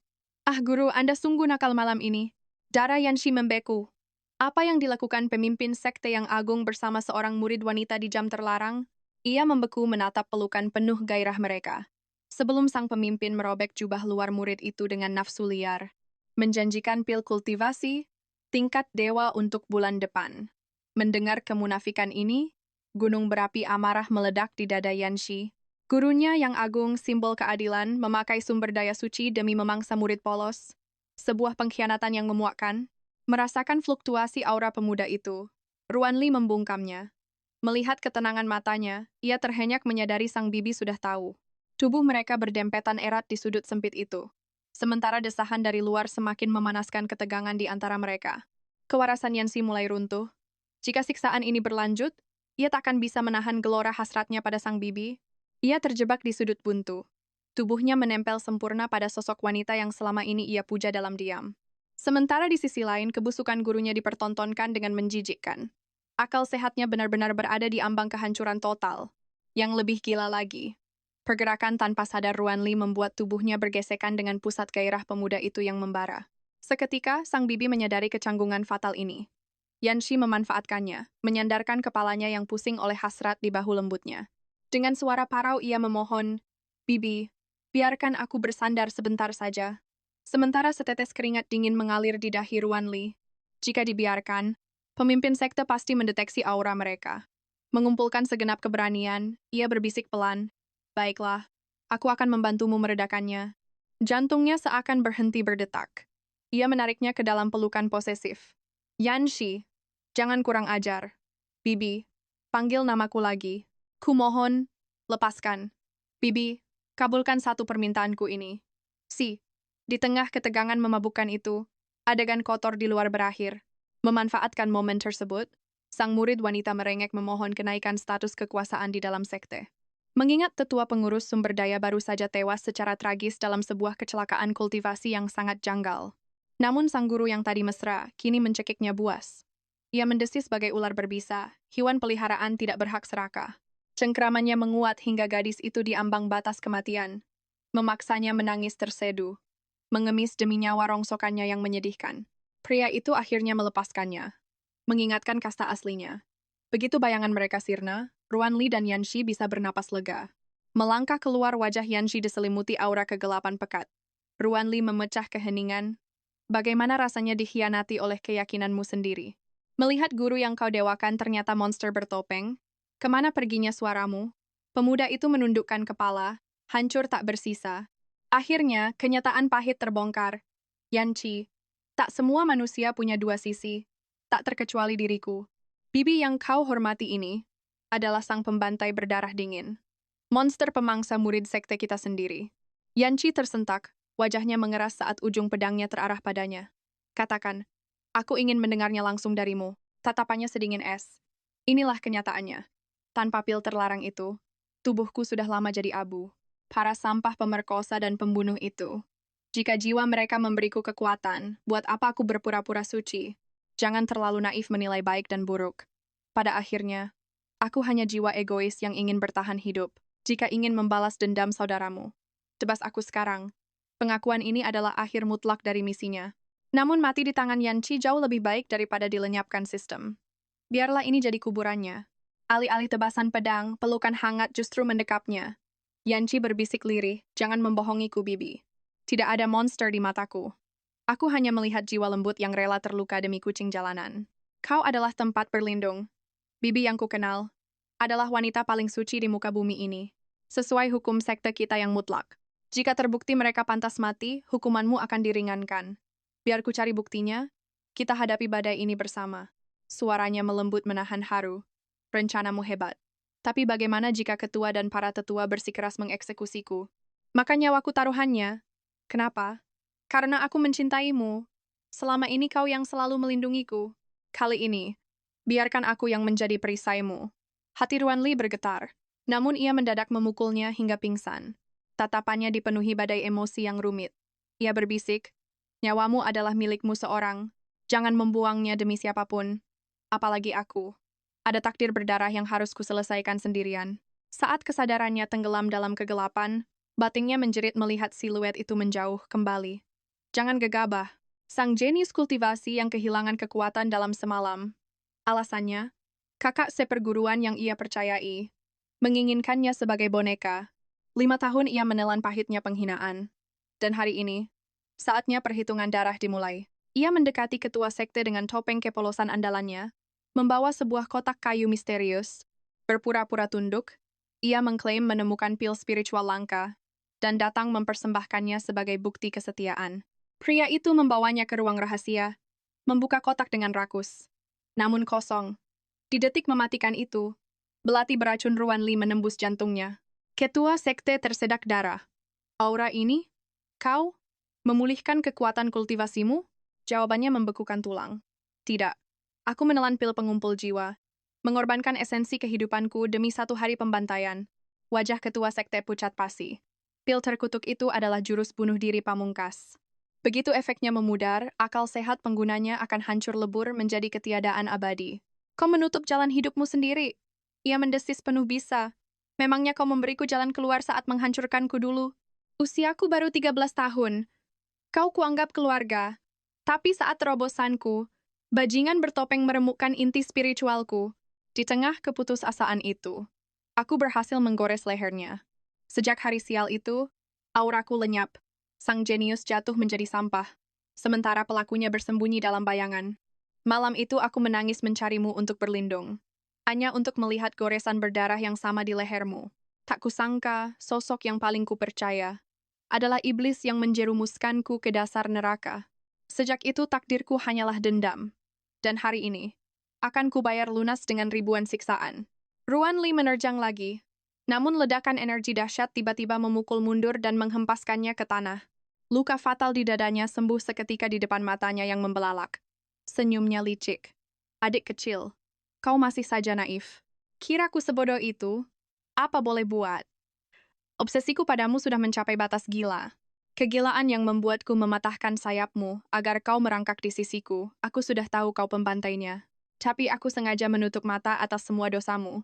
"Ah guru, Anda sungguh nakal malam ini." Darah Yanshi membeku. Apa yang dilakukan pemimpin sekte yang agung bersama seorang murid wanita di jam terlarang? Ia membeku menatap pelukan penuh gairah mereka. Sebelum sang pemimpin merobek jubah luar murid itu dengan nafsu liar, menjanjikan pil kultivasi, tingkat dewa untuk bulan depan. Mendengar kemunafikan ini, gunung berapi amarah meledak di dada Yanshi. Gurunya yang agung, simbol keadilan, memakai sumber daya suci demi memangsa murid polos. Sebuah pengkhianatan yang memuakkan. Merasakan fluktuasi aura pemuda itu, Ruan Li membungkamnya. Melihat ketenangan matanya, ia terhenyak menyadari sang bibi sudah tahu. Tubuh mereka berdempetan erat di sudut sempit itu. Sementara desahan dari luar semakin memanaskan ketegangan di antara mereka. Kewarasan Yansi mulai runtuh. Jika siksaan ini berlanjut, ia tak akan bisa menahan gelora hasratnya pada sang bibi. Ia terjebak di sudut buntu. Tubuhnya menempel sempurna pada sosok wanita yang selama ini ia puja dalam diam. Sementara di sisi lain, kebusukan gurunya dipertontonkan dengan menjijikkan. Akal sehatnya benar-benar berada di ambang kehancuran total. Yang lebih gila lagi, pergerakan tanpa sadar Ruan Li membuat tubuhnya bergesekan dengan pusat gairah pemuda itu yang membara. Seketika, sang bibi menyadari kecanggungan fatal ini. Yanshi memanfaatkannya, menyandarkan kepalanya yang pusing oleh hasrat di bahu lembutnya. Dengan suara parau ia memohon, "Bibi, biarkan aku bersandar sebentar saja." Sementara setetes keringat dingin mengalir di dahi Ruan Li. Jika dibiarkan, pemimpin sekte pasti mendeteksi aura mereka. Mengumpulkan segenap keberanian, ia berbisik pelan, "Baiklah, aku akan membantumu meredakannya." Jantungnya seakan berhenti berdetak. Ia menariknya ke dalam pelukan posesif. "Yanshi, jangan kurang ajar." "Bibi, panggil namaku lagi. Kumohon, lepaskan." "Bibi, kabulkan satu permintaanku ini." "Si." Di tengah ketegangan memabukkan itu, adegan kotor di luar berakhir. Memanfaatkan momen tersebut, sang murid wanita merengek memohon kenaikan status kekuasaan di dalam sekte. Mengingat tetua pengurus sumber daya baru saja tewas secara tragis dalam sebuah kecelakaan kultivasi yang sangat janggal. Namun sang guru yang tadi mesra, kini mencekiknya buas. Ia mendesis sebagai ular berbisa, hewan peliharaan tidak berhak serakah. Cengkramannya menguat hingga gadis itu diambang batas kematian. Memaksanya menangis terseduh, mengemis demi nyawa rongsokannya yang menyedihkan. Pria itu akhirnya melepaskannya, mengingatkan kasta aslinya. Begitu bayangan mereka sirna, Ruan Li dan Yanshi bisa bernapas lega. Melangkah keluar, wajah Yanshi diselimuti aura kegelapan pekat. Ruan Li memecah keheningan. "Bagaimana rasanya dikhianati oleh keyakinanmu sendiri? Melihat guru yang kau dewakan ternyata monster bertopeng? Kemana perginya suaramu?" Pemuda itu menundukkan kepala, hancur tak bersisa. Akhirnya, kenyataan pahit terbongkar. "Yanchi, tak semua manusia punya dua sisi, tak terkecuali diriku. Bibi yang kau hormati ini adalah sang pembantai berdarah dingin. Monster pemangsa murid sekte kita sendiri." Yanchi tersentak, wajahnya mengeras saat ujung pedangnya terarah padanya. "Katakan, aku ingin mendengarnya langsung darimu." Tatapannya sedingin es. "Inilah kenyataannya. Tanpa pil terlarang itu, Tubuhku sudah lama jadi abu. Para sampah pemerkosa dan pembunuh itu. Jika jiwa mereka memberiku kekuatan, buat apa aku berpura-pura suci? Jangan terlalu naif menilai baik dan buruk. Pada akhirnya, aku hanya jiwa egois yang ingin bertahan hidup. Jika ingin membalas dendam saudaramu, tebas aku sekarang. Pengakuan ini adalah akhir mutlak dari misinya. Namun mati di tangan Yanchi jauh lebih baik daripada dilenyapkan sistem. Biarlah ini jadi kuburannya. Alih-alih tebasan pedang, pelukan hangat justru mendekapnya. Yanchi berbisik lirih, jangan membohongiku, Bibi. Tidak ada monster di mataku. Aku hanya melihat jiwa lembut yang rela terluka demi kucing jalanan. Kau adalah tempat berlindung. Bibi yang kukenal adalah wanita paling suci di muka bumi ini. Sesuai hukum sekte kita yang mutlak. Jika terbukti mereka pantas mati, hukumanmu akan diringankan. Biar ku cari buktinya, kita hadapi badai ini bersama. Suaranya melembut menahan haru. Rencanamu hebat. Tapi bagaimana jika ketua dan para tetua bersikeras mengeksekusiku? Maka nyawaku taruhannya. Kenapa? Karena aku mencintaimu. Selama ini kau yang selalu melindungiku. Kali ini, biarkan aku yang menjadi perisaimu. Hati Ruan Li bergetar. Namun ia mendadak memukulnya hingga pingsan. Tatapannya dipenuhi badai emosi yang rumit. Ia berbisik, nyawamu adalah milikmu seorang. Jangan membuangnya demi siapapun. Apalagi aku. Ada takdir berdarah yang harus kuselesaikan sendirian. Saat kesadarannya tenggelam dalam kegelapan, batinnya menjerit melihat siluet itu menjauh kembali. Jangan gegabah. Sang jenius kultivasi yang kehilangan kekuatan dalam semalam. Alasannya, kakak seperguruan yang ia percayai, menginginkannya sebagai boneka. 5 tahun ia menelan pahitnya penghinaan. Dan hari ini, saatnya perhitungan darah dimulai. Ia mendekati ketua sekte dengan topeng kepolosan andalannya, membawa sebuah kotak kayu misterius. Berpura-pura tunduk, ia mengklaim menemukan pil spiritual langka, dan datang mempersembahkannya sebagai bukti kesetiaan. Pria itu membawanya ke ruang rahasia, membuka kotak dengan rakus. Namun kosong. Di detik mematikan itu, belati beracun Ruan Li menembus jantungnya. Ketua sekte tersedak darah. Aura ini? Kau? Memulihkan kekuatan kultivasimu? Jawabannya membekukan tulang. Tidak. Aku menelan pil pengumpul jiwa. Mengorbankan esensi kehidupanku demi 1 hari pembantaian. Wajah ketua sekte pucat pasi. Pil terkutuk itu adalah jurus bunuh diri pamungkas. Begitu efeknya memudar, akal sehat penggunanya akan hancur lebur menjadi ketiadaan abadi. Kau menutup jalan hidupmu sendiri. Ia mendesis penuh bisa. Memangnya kau memberiku jalan keluar saat menghancurkanku dulu? Usiaku baru 13 tahun. Kau kuanggap keluarga. Tapi saat terobosanku, bajingan bertopeng meremukkan inti spiritualku. Di tengah keputusasaan itu, aku berhasil menggores lehernya. Sejak hari sial itu, auraku lenyap. Sang jenius jatuh menjadi sampah. Sementara pelakunya bersembunyi dalam bayangan. Malam itu aku menangis mencarimu untuk berlindung. Hanya untuk melihat goresan berdarah yang sama di lehermu. Tak kusangka, sosok yang paling kupercaya adalah iblis yang menjerumuskanku ke dasar neraka. Sejak itu takdirku hanyalah dendam. Dan hari ini, akan kubayar lunas dengan ribuan siksaan. Ruan Li menerjang lagi. Namun ledakan energi dahsyat tiba-tiba memukul mundur dan menghempaskannya ke tanah. Luka fatal di dadanya sembuh seketika di depan matanya yang membelalak. Senyumnya licik. Adik kecil. Kau masih saja naif. Kiraku sebodoh itu. Apa boleh buat? Obsesiku padamu sudah mencapai batas gila. Kegilaan yang membuatku mematahkan sayapmu agar kau merangkak di sisiku. Aku sudah tahu kau pembantainya. Tapi aku sengaja menutup mata atas semua dosamu.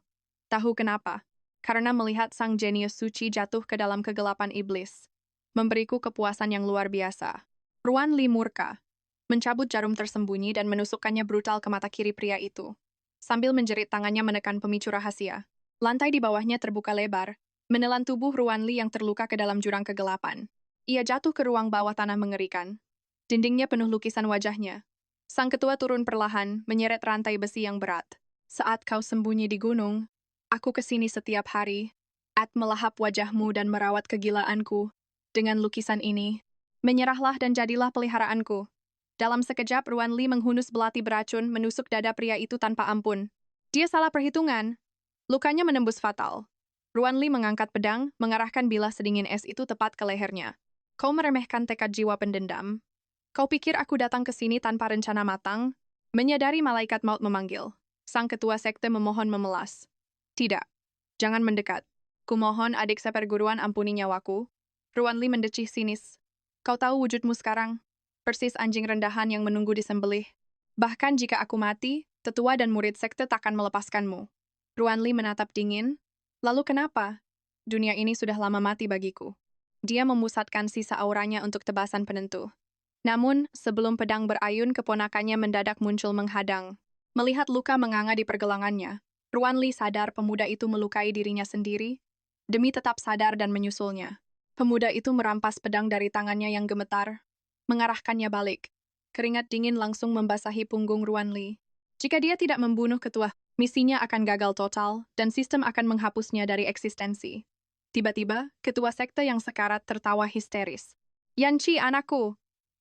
Tahu kenapa? Karena melihat sang jenius suci jatuh ke dalam kegelapan iblis. Memberiku kepuasan yang luar biasa. Ruan Li murka. Mencabut jarum tersembunyi dan menusukkannya brutal ke mata kiri pria itu. Sambil menjerit tangannya menekan pemicu rahasia. Lantai di bawahnya terbuka lebar, menelan tubuh Ruan Li yang terluka ke dalam jurang kegelapan. Ia jatuh ke ruang bawah tanah mengerikan. Dindingnya penuh lukisan wajahnya. Sang ketua turun perlahan, menyeret rantai besi yang berat. Saat kau sembunyi di gunung, aku kesini setiap hari, melahap wajahmu dan merawat kegilaanku. Dengan lukisan ini, menyerahlah dan jadilah peliharaanku. Dalam sekejap, Ruan Li menghunus belati beracun menusuk dada pria itu tanpa ampun. Dia salah perhitungan. Lukanya menembus fatal. Ruan Li mengangkat pedang, mengarahkan bilah sedingin es itu tepat ke lehernya. Kau meremehkan tekad jiwa pendendam. Kau pikir aku datang ke sini tanpa rencana matang? Menyadari malaikat maut memanggil. Sang ketua sekte memohon memelas. Tidak. Jangan mendekat. Kumohon adik seperguruan ampuni nyawaku. Ruanli mendecih sinis. Kau tahu wujudmu sekarang? Persis anjing rendahan yang menunggu disembelih. Bahkan jika aku mati, tetua dan murid sekte takkan melepaskanmu. Ruanli menatap dingin. Lalu kenapa? Dunia ini sudah lama mati bagiku. Dia memusatkan sisa auranya untuk tebasan penentu. Namun, sebelum pedang berayun, keponakannya mendadak muncul menghadang. Melihat luka menganga di pergelangannya, Ruanli sadar pemuda itu melukai dirinya sendiri, demi tetap sadar dan menyusulnya. Pemuda itu merampas pedang dari tangannya yang gemetar, mengarahkannya balik. Keringat dingin langsung membasahi punggung Ruanli. Jika dia tidak membunuh ketua, misinya akan gagal total, dan sistem akan menghapusnya dari eksistensi. Tiba-tiba, ketua sekte yang sekarat tertawa histeris. Yanchi, anakku,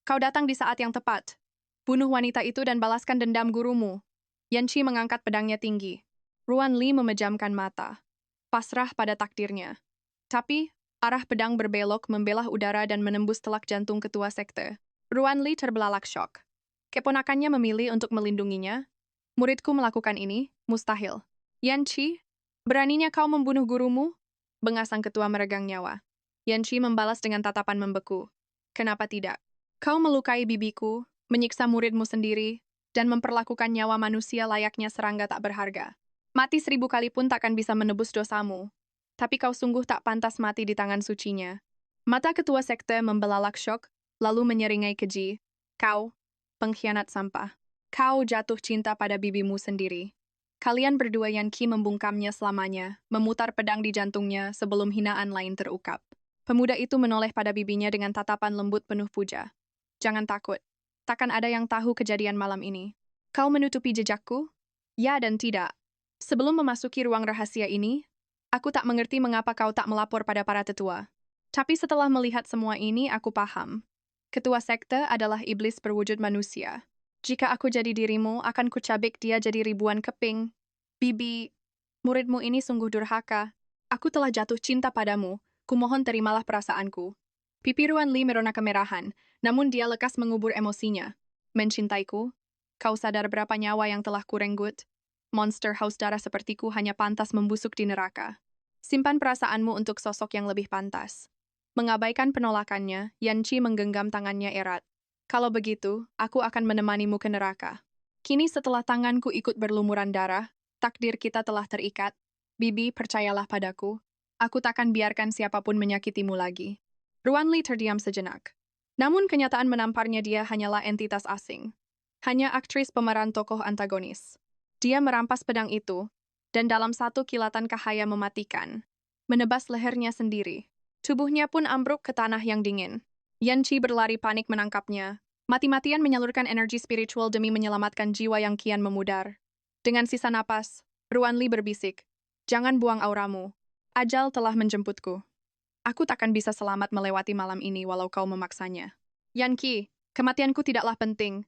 kau datang di saat yang tepat. Bunuh wanita itu dan balaskan dendam gurumu. Yanchi mengangkat pedangnya tinggi. Ruanli memejamkan mata, pasrah pada takdirnya. Tapi, arah pedang berbelok membelah udara dan menembus telak jantung ketua sekte. Ruanli terbelalak syok. Keponakannya memilih untuk melindunginya. Muridku melakukan ini, mustahil. Yanchi, beraninya kau membunuh gurumu? Bengas sang ketua meregang nyawa. Yanchi membalas dengan tatapan membeku. Kenapa tidak? Kau melukai bibiku, menyiksa muridmu sendiri, dan memperlakukan nyawa manusia layaknya serangga tak berharga. Mati 1000 kali pun takkan bisa menebus dosamu. Tapi kau sungguh tak pantas mati di tangan sucinya. Mata ketua sekte membelalak syok, lalu menyeringai keji. Kau, pengkhianat sampah. Kau jatuh cinta pada bibimu sendiri. Kalian berdua Yanchi membungkamnya selamanya, memutar pedang di jantungnya sebelum hinaan lain terukap. Pemuda itu menoleh pada bibinya dengan tatapan lembut penuh puja. Jangan takut. Takkan ada yang tahu kejadian malam ini. Kau menutupi jejakku? Ya dan tidak. Sebelum memasuki ruang rahasia ini, aku tak mengerti mengapa kau tak melapor pada para tetua. Tapi setelah melihat semua ini, aku paham. Ketua sekte adalah iblis berwujud manusia. Jika aku jadi dirimu, akan kucabik dia jadi ribuan keping. Bibi, muridmu ini sungguh durhaka. Aku telah jatuh cinta padamu. Kumohon terimalah perasaanku. Pipi Ruanli merona kemerahan, namun dia lekas mengubur emosinya. Mencintaiku? Kau sadar berapa nyawa yang telah kurenggut? Monster haus darah sepertiku hanya pantas membusuk di neraka. Simpan perasaanmu untuk sosok yang lebih pantas. Mengabaikan penolakannya, Yanchi menggenggam tangannya erat. Kalau begitu, aku akan menemanimu ke neraka. Kini setelah tanganku ikut berlumuran darah, takdir kita telah terikat. Bibi, percayalah padaku. Aku takkan biarkan siapapun menyakitimu lagi. Ruanli terdiam sejenak. Namun kenyataan menamparnya dia hanyalah entitas asing. Hanya aktris pemeran tokoh antagonis. Dia merampas pedang itu, dan dalam satu kilatan cahaya mematikan. Menebas lehernya sendiri. Tubuhnya pun ambruk ke tanah yang dingin. Yanchi berlari panik menangkapnya, mati-matian menyalurkan energi spiritual demi menyelamatkan jiwa yang kian memudar. Dengan sisa napas, Ruanli berbisik, "Jangan buang auramu. Ajal telah menjemputku. Aku takkan bisa selamat melewati malam ini walau kau memaksanya. Yanchi, kematianku tidaklah penting.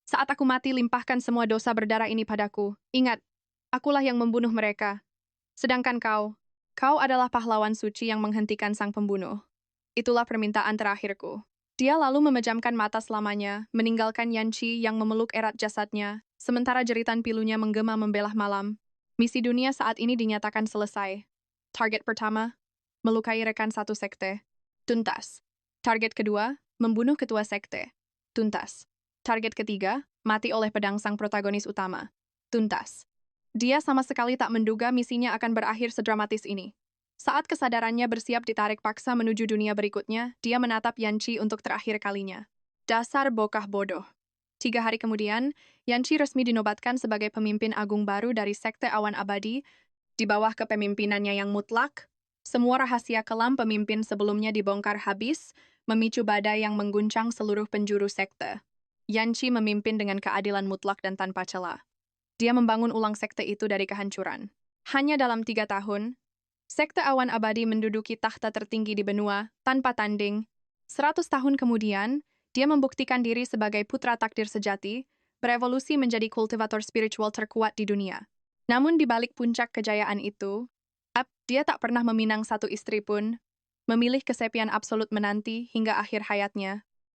Saat aku mati, limpahkan semua dosa berdarah ini padaku. Ingat, akulah yang membunuh mereka. Sedangkan kau adalah pahlawan suci yang menghentikan sang pembunuh. Itulah permintaan terakhirku." Dia lalu memejamkan mata selamanya, meninggalkan Yanchi yang memeluk erat jasadnya, sementara jeritan pilunya menggema membelah malam. Misi dunia saat ini dinyatakan selesai. Target pertama, melukai rekan satu sekte. Tuntas. Target kedua, membunuh ketua sekte. Tuntas. Target ketiga, mati oleh pedang sang protagonis utama. Tuntas. Dia sama sekali tak menduga misinya akan berakhir sedramatis ini. Saat kesadarannya bersiap ditarik paksa menuju dunia berikutnya, dia menatap Yanchi untuk terakhir kalinya. Dasar bokah bodoh. 3 hari kemudian, Yanchi resmi dinobatkan sebagai pemimpin agung baru dari Sekte Awan Abadi. Di bawah kepemimpinannya yang mutlak, semua rahasia kelam pemimpin sebelumnya dibongkar habis, memicu badai yang mengguncang seluruh penjuru sekte. Yanchi memimpin dengan keadilan mutlak dan tanpa celah. Dia membangun ulang sekte itu dari kehancuran. Hanya dalam 3 tahun, Sekte Awan Abadi menduduki takhta tertinggi di benua, tanpa tanding. 100 tahun kemudian, dia membuktikan diri sebagai putra takdir sejati, berevolusi menjadi kultivator spiritual terkuat di dunia. Namun di balik puncak kejayaan itu, dia tak pernah meminang satu istri pun, memilih kesepian absolut menanti hingga akhir hayatnya,